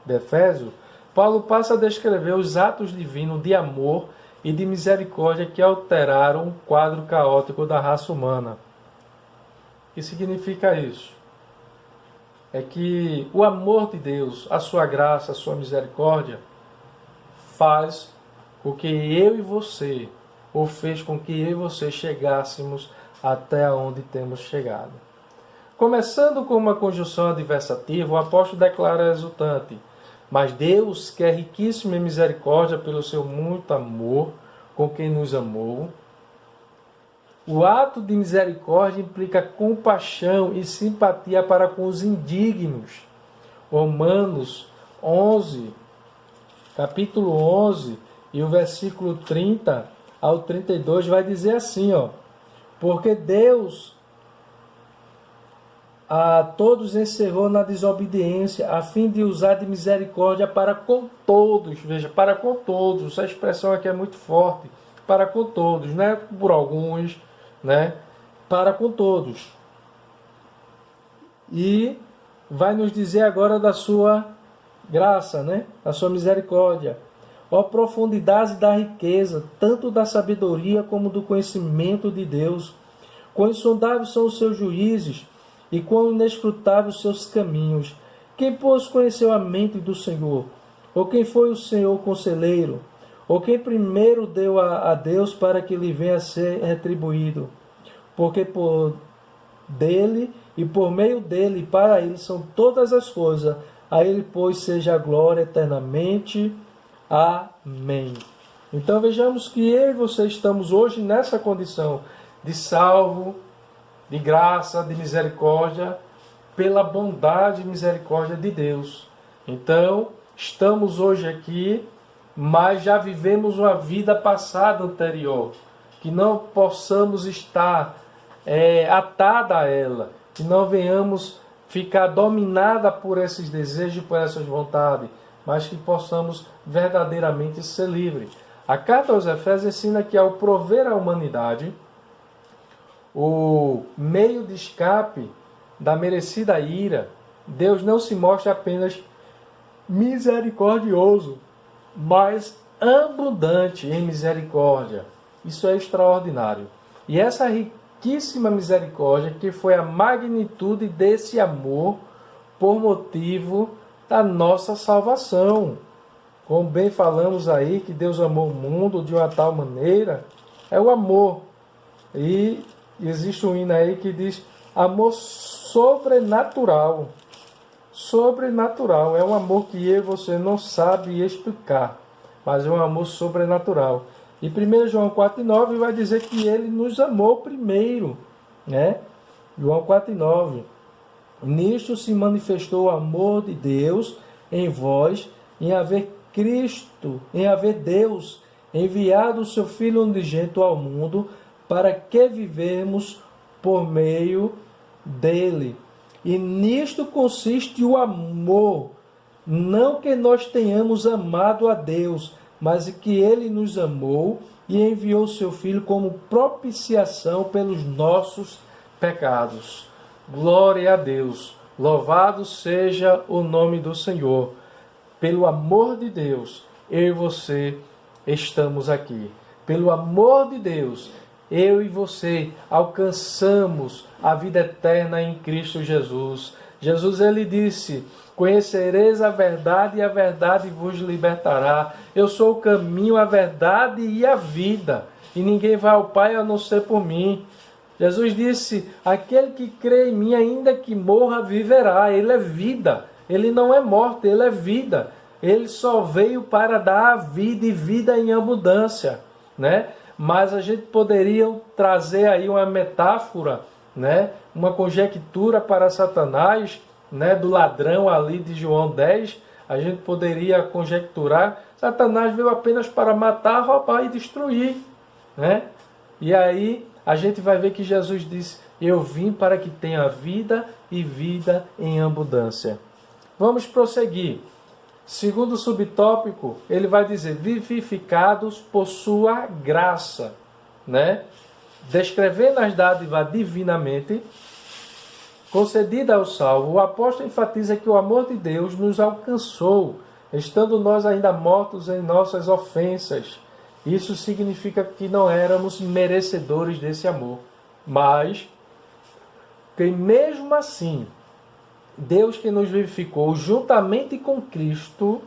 de Efésios, Paulo passa a descrever os atos divinos de amor e de misericórdia que alteraram o quadro caótico da raça humana. O que significa isso? É que o amor de Deus, a sua graça, a sua misericórdia, faz com que eu e você, ou fez com que eu e você chegássemos até onde temos chegado. Começando com uma conjunção adversativa, o apóstolo declara resultante: mas Deus, que é riquíssimo em misericórdia pelo seu muito amor com quem nos amou. O ato de misericórdia implica compaixão e simpatia para com os indignos. Romanos 11, capítulo 11, e o versículo 30 ao 32 vai dizer assim, porque Deus a todos encerrou na desobediência, a fim de usar de misericórdia para com todos. Veja, para com todos. Essa expressão aqui é muito forte. Para com todos, não é por alguns, para com todos. E vai nos dizer agora da sua graça, da sua misericórdia. Ó profundidade da riqueza, tanto da sabedoria como do conhecimento de Deus. Quão insondáveis são os seus juízos, e quão inescrutáveis os seus caminhos. Quem, pois, conheceu a mente do Senhor? Ou quem foi o Senhor conselheiro? Ou quem primeiro deu a Deus para que lhe venha a ser retribuído? Porque por dele e por meio dele e para ele são todas as coisas. A ele, pois, seja a glória eternamente. Amém. Então vejamos que eu e você estamos hoje nessa condição de salvo, de graça, de misericórdia, pela bondade e misericórdia de Deus. Então, estamos hoje aqui, mas já vivemos uma vida passada anterior, que não possamos estar atada a ela, que não venhamos ficar dominada por esses desejos, por essas vontades, mas que possamos verdadeiramente ser livres. A carta aos Efésios ensina que ao prover à humanidade o meio de escape da merecida ira, Deus não se mostra apenas misericordioso, mas abundante em misericórdia. Isso é extraordinário. E essa riquíssima misericórdia, que foi a magnitude desse amor por motivo da nossa salvação. Como bem falamos aí, que Deus amou o mundo de uma tal maneira, é o amor. E existe um hino aí que diz amor sobrenatural. Sobrenatural. É um amor que eu e você não sabe explicar, mas é um amor sobrenatural. E 1 João 4,9 vai dizer que ele nos amou primeiro, né? João 4,9. Nisto se manifestou o amor de Deus em vós, em haver Deus enviado o seu Filho unigênito ao mundo, para que vivemos por meio dele. E nisto consiste o amor, não que nós tenhamos amado a Deus, mas que ele nos amou e enviou o seu Filho como propiciação pelos nossos pecados. Glória a Deus! Louvado seja o nome do Senhor. Pelo amor de Deus, eu e você estamos aqui. Pelo amor de Deus, eu e você alcançamos a vida eterna em Cristo Jesus. Jesus, ele disse: conhecereis a verdade e a verdade vos libertará. Eu sou o caminho, a verdade e a vida. E ninguém vai ao Pai a não ser por mim. Jesus disse: aquele que crê em mim, ainda que morra, viverá. Ele é vida. Ele não é morte, ele é vida. Ele só veio para dar a vida e vida em abundância, né? Mas a gente poderia trazer aí uma metáfora, né? Uma conjectura para Satanás, né? Do ladrão ali de João 10. A gente poderia conjecturar: Satanás veio apenas para matar, roubar e destruir, né? E aí a gente vai ver que Jesus disse: eu vim para que tenha vida e vida em abundância. Vamos prosseguir. Segundo subtópico, ele vai dizer: vivificados por sua graça, né? Descrevendo as dádivas divinamente concedida ao salvo, o apóstolo enfatiza que o amor de Deus nos alcançou, estando nós ainda mortos em nossas ofensas. Isso significa que não éramos merecedores desse amor, mas que mesmo assim, Deus que nos vivificou juntamente com Cristo.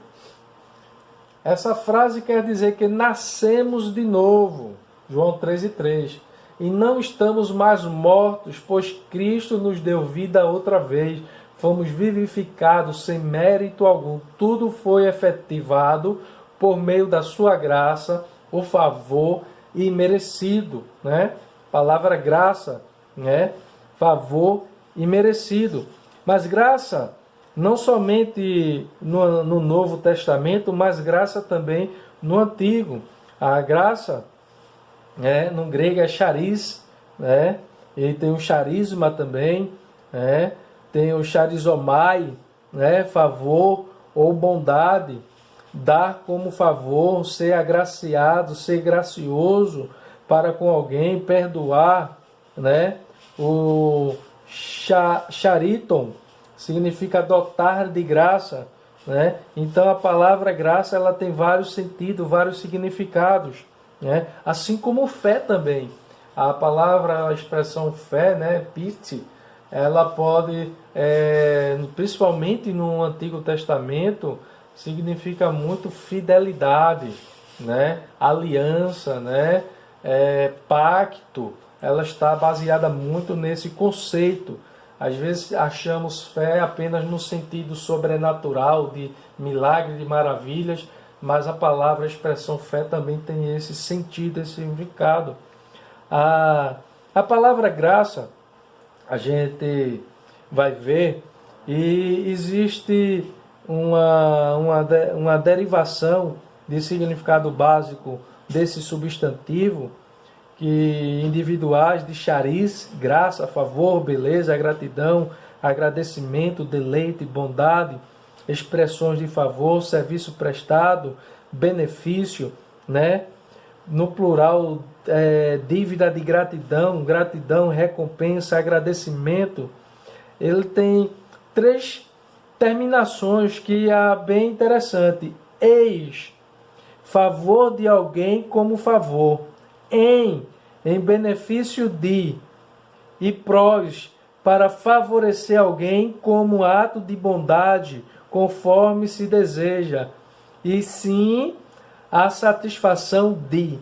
Essa frase quer dizer que nascemos de novo, João 13,3. E não estamos mais mortos, pois Cristo nos deu vida outra vez. Fomos vivificados sem mérito algum. Tudo foi efetivado por meio da sua graça, o favor imerecido, né? Palavra graça, né? Favor imerecido. Mas graça, não somente no Novo Testamento, mas graça também no Antigo. A graça, no grego é charis, né? E tem o charisma também, né? Tem o charizomai, né? Favor ou bondade. Dar como favor, ser agraciado, ser gracioso para com alguém, perdoar, né? O chariton significa dotar de graça, né? Então a palavra graça, ela tem vários sentidos, vários significados, né? Assim como fé também. A palavra, a expressão fé, né? Pite, ela pode, principalmente no Antigo Testamento, significa muito fidelidade, né? Aliança, né? Pacto. Ela está baseada muito nesse conceito. Às vezes achamos fé apenas no sentido sobrenatural, de milagre, de maravilhas, mas a palavra, a expressão fé também tem esse sentido, esse significado. A palavra graça, a gente vai ver, e existe uma derivação de significado básico desse substantivo, que individuais de chariz, graça, favor, beleza, gratidão, agradecimento, deleite, bondade, expressões de favor, serviço prestado, benefício, né? No plural, dívida de gratidão, gratidão, recompensa, agradecimento. Ele tem 3 terminações que é bem interessante. Eis, favor de alguém como favor. Em benefício de, e prós, para favorecer alguém como ato de bondade, conforme se deseja, e sim a satisfação de.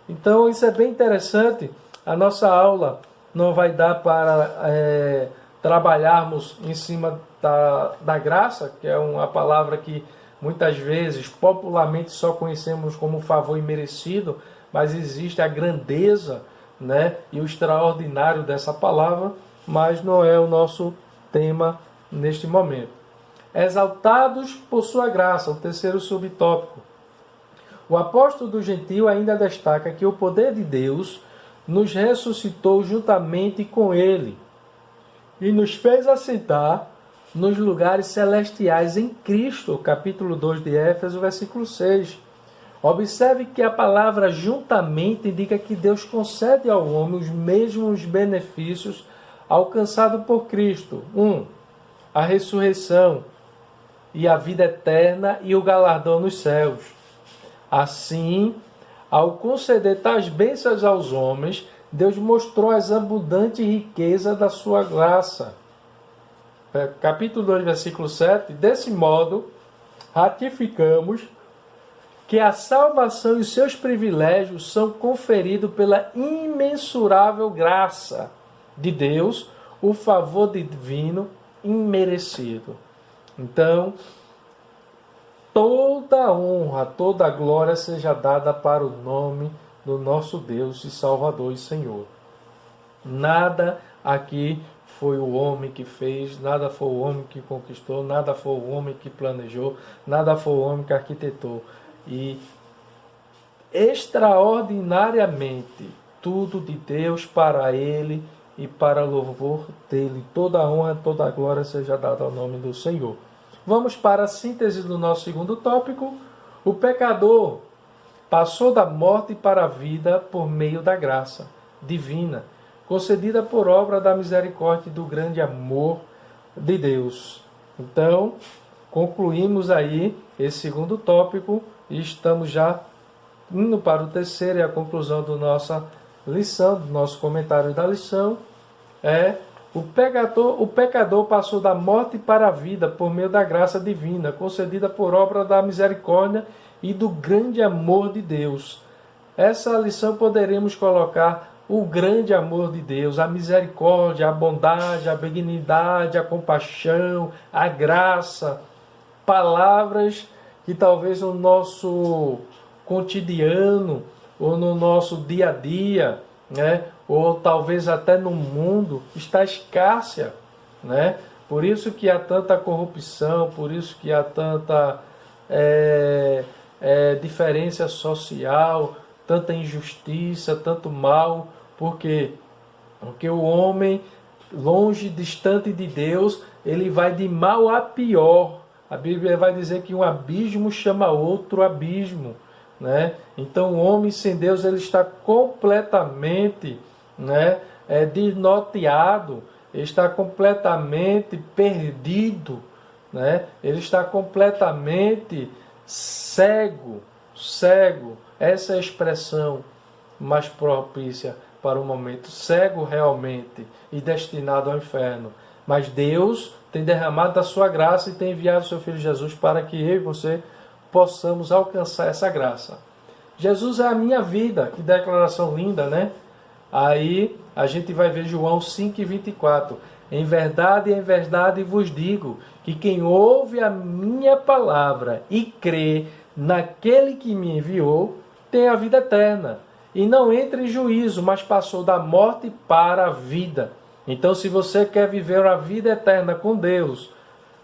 Então isso é bem interessante. A nossa aula não vai dar para trabalharmos em cima da graça, que é uma palavra que muitas vezes popularmente só conhecemos como favor imerecido, mas existe a grandeza, né, e o extraordinário dessa palavra, mas não é o nosso tema neste momento. Exaltados por sua graça, o terceiro subtópico. O apóstolo do Gentil ainda destaca que o poder de Deus nos ressuscitou juntamente com ele e nos fez assentar nos lugares celestiais em Cristo, capítulo 2 de Éfeso, versículo 6. Observe que a palavra juntamente indica que Deus concede ao homem os mesmos benefícios alcançados por Cristo. A ressurreição e a vida eterna e o galardão nos céus. Assim, ao conceder tais bênçãos aos homens, Deus mostrou as abundantes riquezas da sua graça. Capítulo 2, versículo 7. Desse modo, ratificamos que a salvação e os seus privilégios são conferidos pela imensurável graça de Deus, o favor divino imerecido. Então, toda honra, toda glória seja dada para o nome do nosso Deus e Salvador e Senhor. Nada aqui foi o homem que fez, nada foi o homem que conquistou, nada foi o homem que planejou, nada foi o homem que arquitetou. E extraordinariamente tudo de Deus para Ele e para louvor dele. Toda a honra, toda a glória seja dada ao nome do Senhor. Vamos para a síntese do nosso segundo tópico. O pecador passou da morte para a vida por meio da graça divina, concedida por obra da misericórdia e do grande amor de Deus. Então, concluímos aí esse segundo tópico e estamos já indo para o terceiro e a conclusão da nossa lição, do nosso comentário da lição. O pecador passou da morte para a vida por meio da graça divina, concedida por obra da misericórdia e do grande amor de Deus. Essa lição poderemos colocar o grande amor de Deus, a misericórdia, a bondade, a benignidade, a compaixão, a graça, palavras que talvez no nosso cotidiano ou no nosso dia a dia, né, ou talvez até no mundo, está escassa, né? Por isso que há tanta corrupção, por isso que há tanta diferença social, tanta injustiça, tanto mal. Por quê? Porque o homem, longe, distante de Deus, ele vai de mal a pior. A Bíblia vai dizer que um abismo chama outro abismo, né? Então o homem sem Deus ele está completamente, né, desnorteado, ele está completamente perdido, né? Ele está completamente cego. Essa é a expressão mais propícia para o momento. Cego realmente e destinado ao inferno. Mas Deus tem derramado da sua graça e tem enviado o seu Filho Jesus para que eu e você possamos alcançar essa graça. Jesus é a minha vida. Que declaração linda, né? Aí a gente vai ver João 5,24. Em verdade vos digo que quem ouve a minha palavra e crê naquele que me enviou tem a vida eterna. E não entra em juízo, mas passou da morte para a vida. Então, se você quer viver a vida eterna com Deus,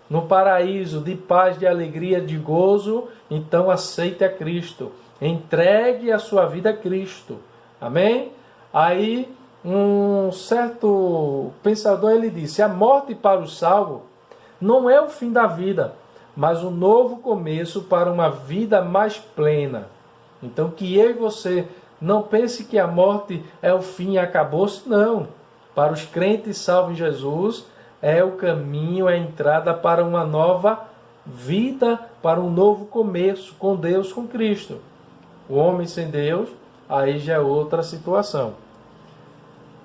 no paraíso de paz, de alegria, de gozo, então aceite a Cristo. Entregue a sua vida a Cristo. Amém? Aí, um certo pensador, ele disse, a morte para o salvo não é o fim da vida, mas um novo começo para uma vida mais plena. Então, que eu e você não pense que a morte é o fim e acabou-se, não. Para os crentes salvos em Jesus, é o caminho, é a entrada para uma nova vida, para um novo começo com Deus, com Cristo. O homem sem Deus, aí já é outra situação.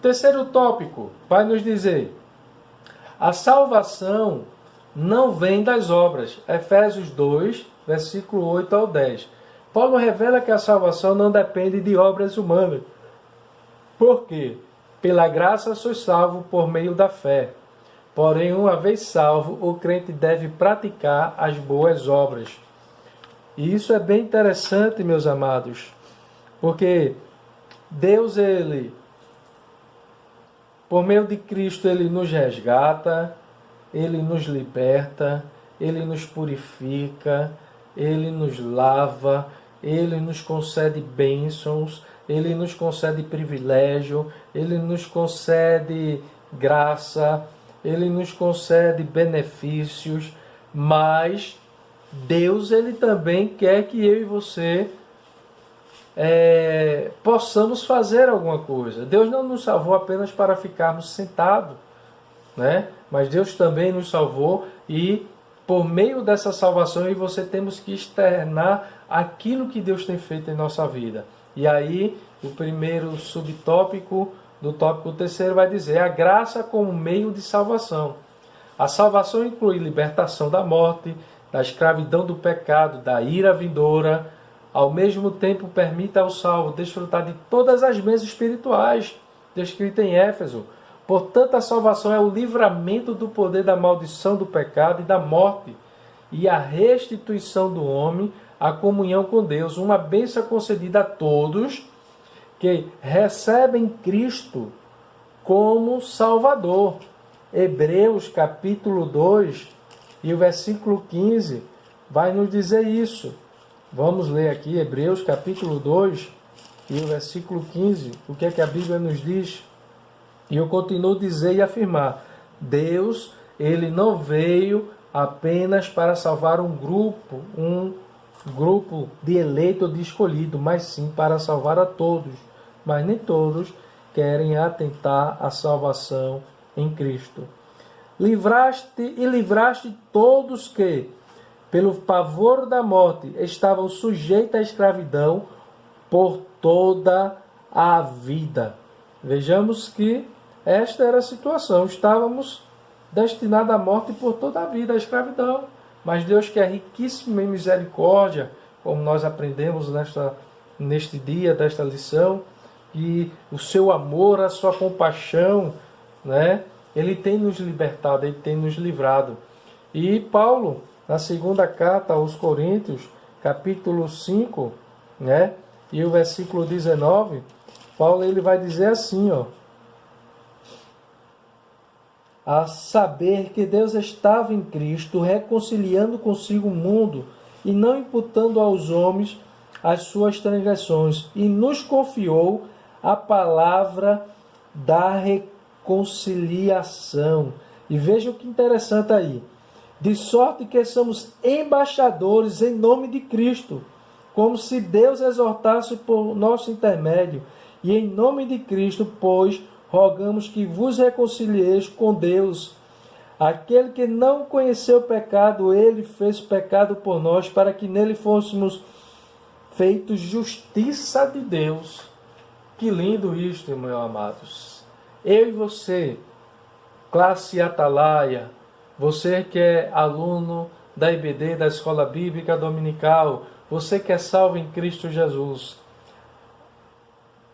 Terceiro tópico, vai nos dizer, a salvação não vem das obras. Efésios 2, versículo 8 ao 10. Paulo revela que a salvação não depende de obras humanas. Por quê? Pela graça sois salvo por meio da fé. Porém, uma vez salvo, o crente deve praticar as boas obras. E isso é bem interessante, meus amados, Porque Deus, Ele, por meio de Cristo, Ele nos resgata, Ele nos liberta, Ele nos purifica, Ele nos lava, Ele nos concede bênçãos, Ele nos concede privilégio, Ele nos concede graça, Ele nos concede benefícios, mas Deus, Ele também quer que eu e você possamos fazer alguma coisa. Deus não nos salvou apenas para ficarmos sentados, né? Mas Deus também nos salvou e por meio dessa salvação eu e você temos que externar aquilo que Deus tem feito em nossa vida. E aí o primeiro subtópico do tópico terceiro vai dizer a graça como meio de salvação. A salvação inclui libertação da morte, da escravidão do pecado, da ira vindoura. Ao mesmo tempo, permite ao salvo desfrutar de todas as bênçãos espirituais descritas em Éfeso. Portanto, a salvação é o livramento do poder da maldição do pecado e da morte, e a restituição do homem à comunhão com Deus, uma bênção concedida a todos que recebem Cristo como Salvador. Hebreus capítulo 2 e o versículo 15 vai nos dizer isso. Vamos ler aqui Hebreus capítulo 2 e o versículo 15. O que é que a Bíblia nos diz? E eu continuo a dizer e afirmar. Deus, Ele não veio apenas para salvar um grupo de eleito ou de escolhido, mas sim para salvar a todos. Mas nem todos querem atentar à salvação em Cristo. Livraste todos que, pelo pavor da morte, estavam sujeitos à escravidão por toda a vida. Vejamos que esta era a situação. Estávamos destinados à morte por toda a vida, à escravidão. Mas Deus, que é riquíssimo em misericórdia, como nós aprendemos neste dia, desta lição, e o seu amor, a sua compaixão, né? Ele tem nos libertado, Ele tem nos livrado. E Paulo, na segunda carta aos Coríntios, capítulo 5, né? E o versículo 19, Paulo ele vai dizer assim, ó. A saber que Deus estava em Cristo, reconciliando consigo o mundo e não imputando aos homens as suas transgressões, e nos confiou a palavra da reconciliação. E veja que interessante aí. De sorte que somos embaixadores em nome de Cristo, como se Deus exortasse por nosso intermédio. E em nome de Cristo, pois, rogamos que vos reconcilieis com Deus. Aquele que não conheceu o pecado, Ele fez pecado por nós, para que nele fôssemos feitos justiça de Deus. Que lindo isto, meus amados. Eu e você, classe Atalaia, você que é aluno da IBD, da Escola Bíblica Dominical, você que é salvo em Cristo Jesus,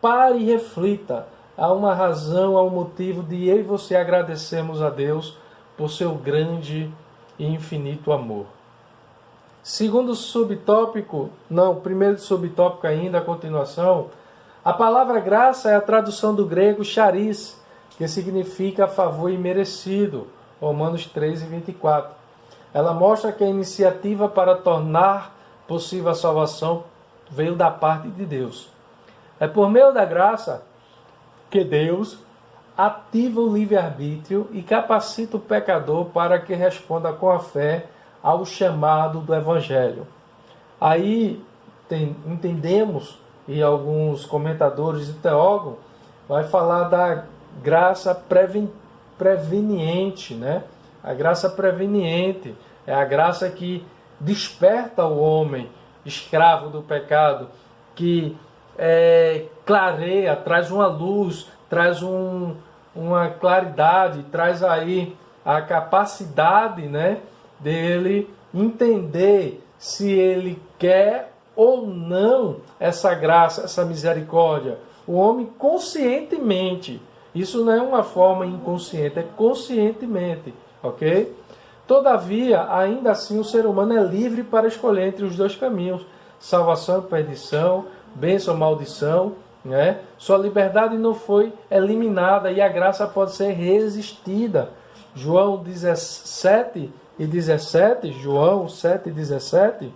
pare e reflita. Há uma razão, há um motivo de eu e você agradecermos a Deus por seu grande e infinito amor. Segundo subtópico, primeiro subtópico ainda, a continuação, a palavra graça é a tradução do grego charis, que significa favor imerecido, Romanos 3 e 24. Ela mostra que a iniciativa para tornar possível a salvação veio da parte de Deus. É por meio da graça que Deus ativa o livre-arbítrio e capacita o pecador para que responda com a fé ao chamado do Evangelho. Aí entendemos, e alguns comentadores e teólogos vai falar da graça preveniente, né? A graça preveniente é a graça que desperta o homem escravo do pecado, que clareia, traz uma luz, traz uma claridade, traz aí a capacidade, né, dele entender se ele quer ou não essa graça, essa misericórdia. O homem conscientemente, isso não é uma forma inconsciente, é conscientemente, ok? Todavia, ainda assim, o ser humano é livre para escolher entre os dois caminhos, salvação e perdição, bênção ou maldição, né? Sua liberdade não foi eliminada e a graça pode ser resistida. João 17:17, João 7:17,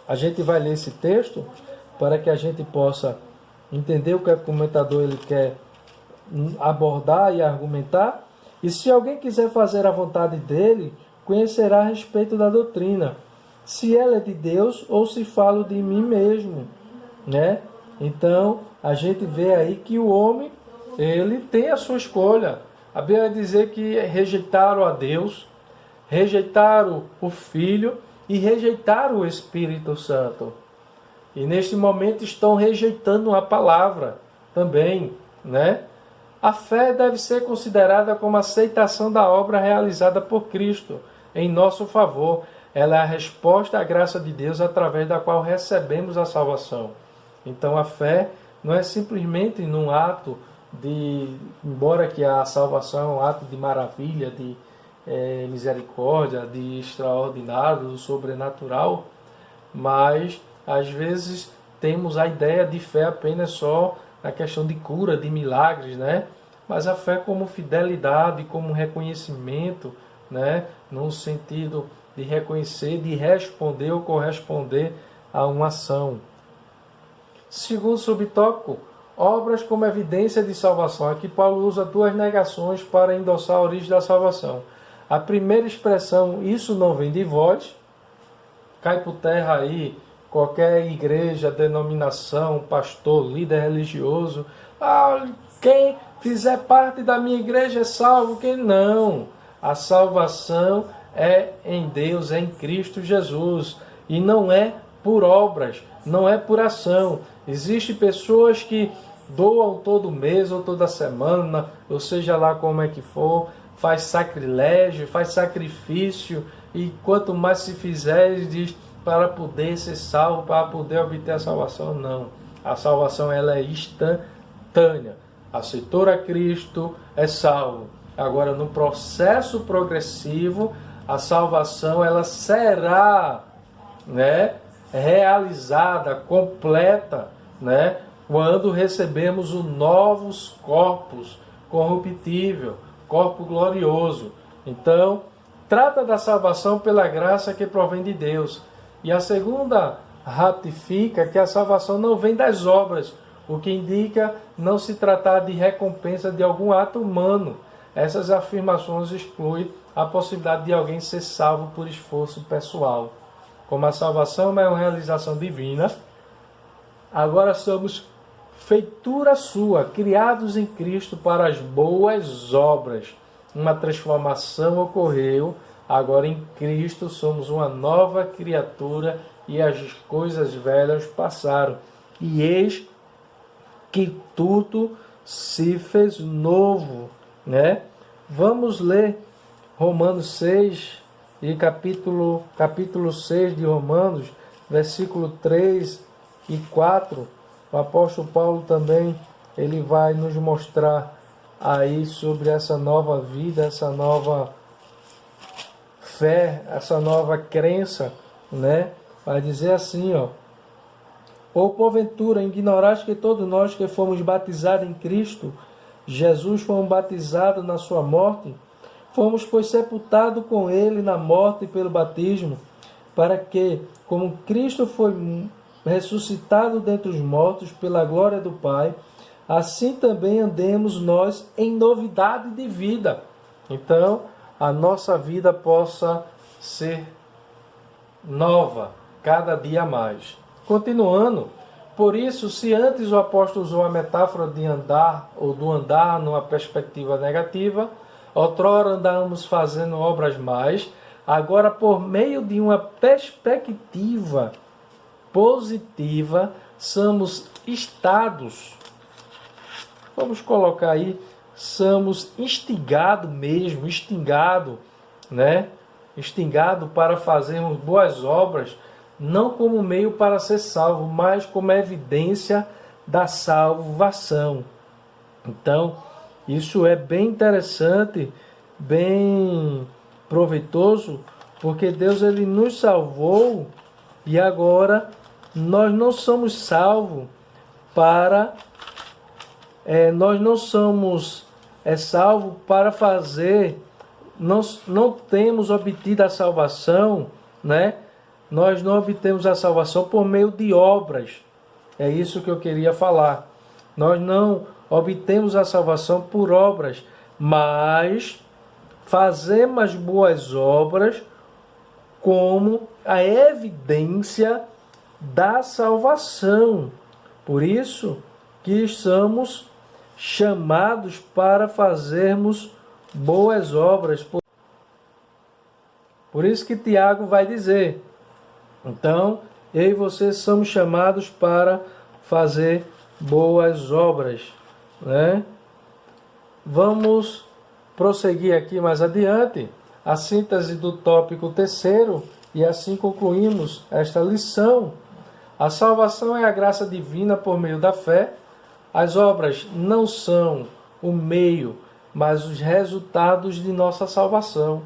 a gente vai ler esse texto para que a gente possa entender o que o comentador ele quer abordar e argumentar. E se alguém quiser fazer a vontade dele, conhecerá a respeito da doutrina, se ela é de Deus ou se falo de mim mesmo, né? Então, a gente vê aí que o homem, ele tem a sua escolha. A Bíblia vai dizer que rejeitaram a Deus, rejeitaram o Filho e rejeitaram o Espírito Santo. E neste momento estão rejeitando a palavra também, né? A fé deve ser considerada como aceitação da obra realizada por Cristo em nosso favor. Ela é a resposta à graça de Deus através da qual recebemos a salvação. Então a fé não é simplesmente num ato embora que a salvação é um ato de maravilha, de misericórdia, de extraordinário, do sobrenatural, mas às vezes temos a ideia de fé apenas só na questão de cura, de milagres, né? Mas a fé como fidelidade, como reconhecimento, né? No sentido de reconhecer, de responder ou corresponder a uma ação. Segundo subtópico, obras como evidência de salvação. Aqui Paulo usa duas negações para endossar a origem da salvação. A primeira expressão, isso não vem de vós, cai por terra aí qualquer igreja, denominação, pastor, líder religioso. Quem fizer parte da minha igreja é salvo, quem não. A salvação é em Deus, é em Cristo Jesus. E não é por obras, não é por ação. Existem pessoas que doam todo mês ou toda semana, ou seja lá como é que for, faz sacrilégio, faz sacrifício, e quanto mais se fizer, ele diz, para poder ser salvo, para poder obter a salvação. Não. A salvação ela é instantânea. Aceitou a Cristo, é salvo. Agora, no processo progressivo, a salvação ela será, né, realizada, completa, né, quando recebemos os novos corpos corruptível, corpo glorioso. Então, trata da salvação pela graça que provém de Deus. E a segunda ratifica que a salvação não vem das obras, o que indica não se tratar de recompensa de algum ato humano. Essas afirmações excluem a possibilidade de alguém ser salvo por esforço pessoal. Como a salvação é uma realização divina, agora somos feitura sua, criados em Cristo para as boas obras. Uma transformação ocorreu, agora em Cristo somos uma nova criatura e as coisas velhas passaram. E eis que tudo se fez novo, né? Vamos ler Romanos 6 e capítulo 6 de Romanos, versículo 3 e 4. O apóstolo Paulo também, ele vai nos mostrar aí sobre essa nova vida, essa nova fé, essa nova crença, né? Vai dizer assim, ó: ou porventura ignorais que todos nós que fomos batizados em Cristo Jesus fomos batizados na sua morte? Fomos, pois, sepultados com ele na morte pelo batismo, para que, como Cristo foi ressuscitado dentre os mortos pela glória do Pai, assim também andemos nós em novidade de vida. Então, a nossa vida possa ser nova, cada dia mais. Continuando, por isso, se antes o apóstolo usou a metáfora de andar, ou do andar numa perspectiva negativa, outrora andávamos fazendo obras mais, agora por meio de uma perspectiva positiva, somos estados, vamos colocar aí, somos instigados mesmo, né? Instigado para fazermos boas obras, não como meio para ser salvo, mas como evidência da salvação. Então, isso é bem interessante, bem proveitoso, porque Deus ele nos salvou e agora nós não somos salvos para... nós não somos salvos para fazer... Não temos obtido a salvação, né? Nós não obtemos a salvação por meio de obras. É isso que eu queria falar. Nós não obtemos a salvação por obras, mas fazemos boas obras como a evidência da salvação. Por isso que somos chamados para fazermos boas obras. Por isso que Tiago vai dizer, então, eu e você somos chamados para fazer boas obras, né? Vamos prosseguir aqui mais adiante, a síntese do tópico 3º, e assim concluímos esta lição. A salvação é a graça divina por meio da fé. As obras não são o meio, mas os resultados de nossa salvação.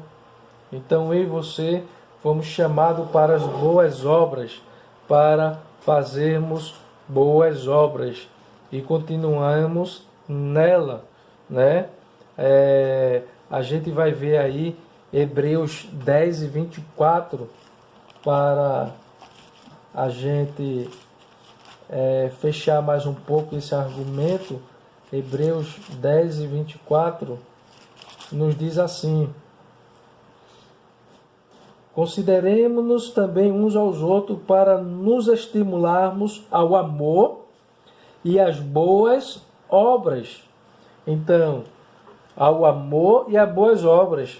Então eu e você fomos chamados para as boas obras, para fazermos boas obras e continuamos nela, né? A gente vai ver aí Hebreus 10 e 24 para a gente fechar mais um pouco esse argumento. Hebreus 10 e 24 nos diz assim: consideremos-nos também uns aos outros para nos estimularmos ao amor e às boas obras. Então, ao amor e às boas obras.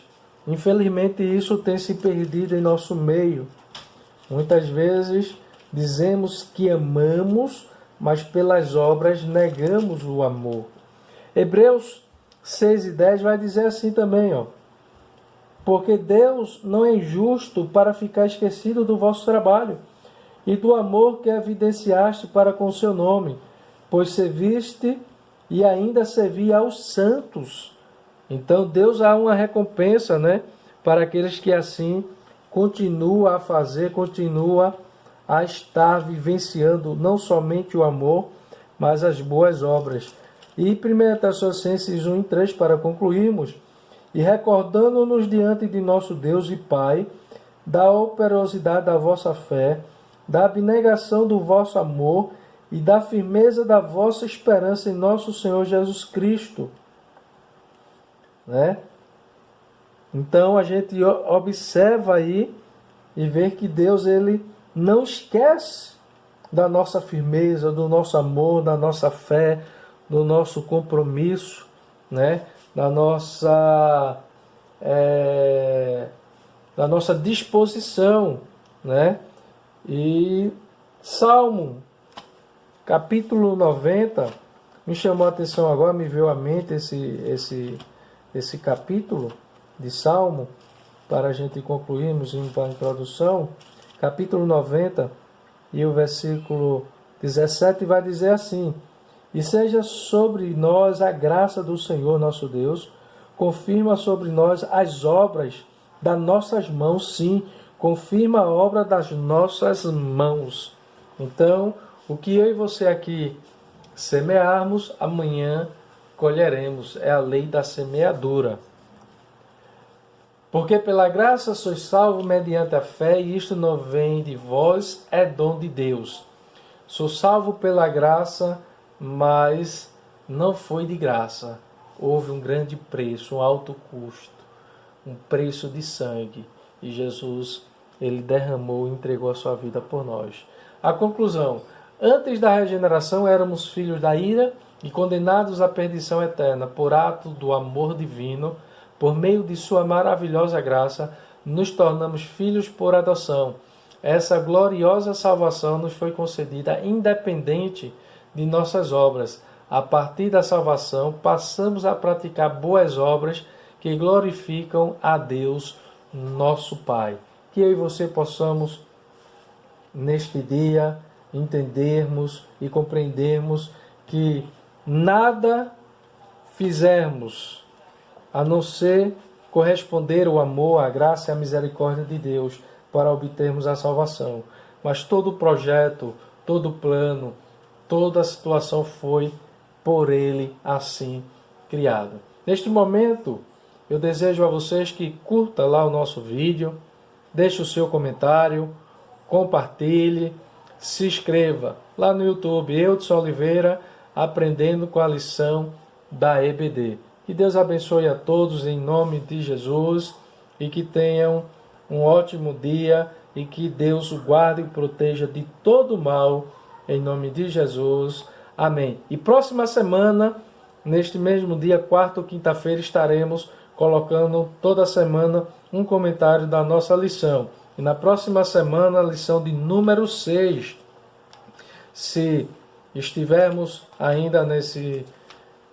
Infelizmente, isso tem se perdido em nosso meio. Muitas vezes dizemos que amamos, mas pelas obras negamos o amor. Hebreus 6 e 10 vai dizer assim também, ó. Porque Deus não é injusto para ficar esquecido do vosso trabalho e do amor que evidenciaste para com o seu nome, pois serviste e ainda servi aos santos. Então Deus há uma recompensa, né, para aqueles que assim continuam a fazer, continuam a estar vivenciando não somente o amor, mas as boas obras. E 1 Tessalonicenses 1 e 3, para concluirmos, e recordando-nos diante de nosso Deus e Pai, da operosidade da vossa fé, da abnegação do vosso amor e da firmeza da vossa esperança em nosso Senhor Jesus Cristo. Né? Então a gente observa aí e vê que Deus ele não esquece da nossa firmeza, do nosso amor, da nossa fé, do nosso compromisso, né? da nossa disposição, né? E Salmo, capítulo 90, me chamou a atenção agora, me veio à mente esse capítulo de Salmo, para a gente concluirmos em uma introdução. Capítulo 90 e o versículo 17 vai dizer assim: e seja sobre nós a graça do Senhor nosso Deus, confirma sobre nós as obras das nossas mãos, sim, confirma a obra das nossas mãos. Então, o que eu e você aqui semearmos, amanhã colheremos. É a lei da semeadura. Porque pela graça sois salvos mediante a fé, e isto não vem de vós, é dom de Deus. Sou salvo pela graça, mas não foi de graça. Houve um grande preço, um alto custo, um preço de sangue. E Jesus, ele derramou e entregou a sua vida por nós. A conclusão: antes da regeneração éramos filhos da ira e condenados à perdição eterna. Por ato do amor divino, por meio de sua maravilhosa graça, nos tornamos filhos por adoção. Essa gloriosa salvação nos foi concedida independente de nossas obras. A partir da salvação, passamos a praticar boas obras que glorificam a Deus, nosso Pai. Que eu e você possamos, neste dia, entendermos e compreendermos que nada fizermos a não ser corresponder ao amor, à graça e à misericórdia de Deus para obtermos a salvação. mas todo o projeto, todo o plano, toda a situação foi por Ele assim criada. Neste momento, eu desejo a vocês que curta lá o nosso vídeo, deixe o seu comentário, compartilhe, se inscreva lá no YouTube, Eudson Oliveira, aprendendo com a lição da EBD. Que Deus abençoe a todos em nome de Jesus e que tenham um ótimo dia e que Deus o guarde e o proteja de todo mal em nome de Jesus. Amém. E próxima semana, neste mesmo dia, quarta ou quinta-feira, estaremos colocando toda semana um comentário da nossa lição. E na próxima semana, a lição de número 6. Se estivermos ainda nesse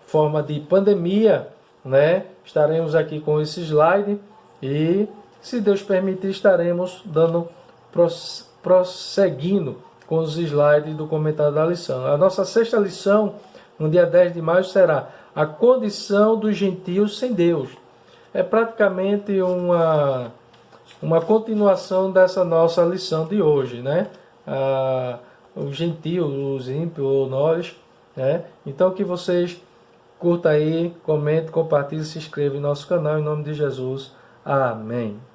forma de pandemia, né, estaremos aqui com esse slide e, se Deus permitir, estaremos prosseguindo com os slides do comentário da lição. A nossa sexta lição, no dia 10 de maio, será a condição dos gentios sem Deus. É praticamente uma continuação dessa nossa lição de hoje, né? Os gentios, os ímpios, ou nós, né? Então que vocês curta aí, comente, compartilhe, se inscreva em nosso canal, em nome de Jesus. Amém.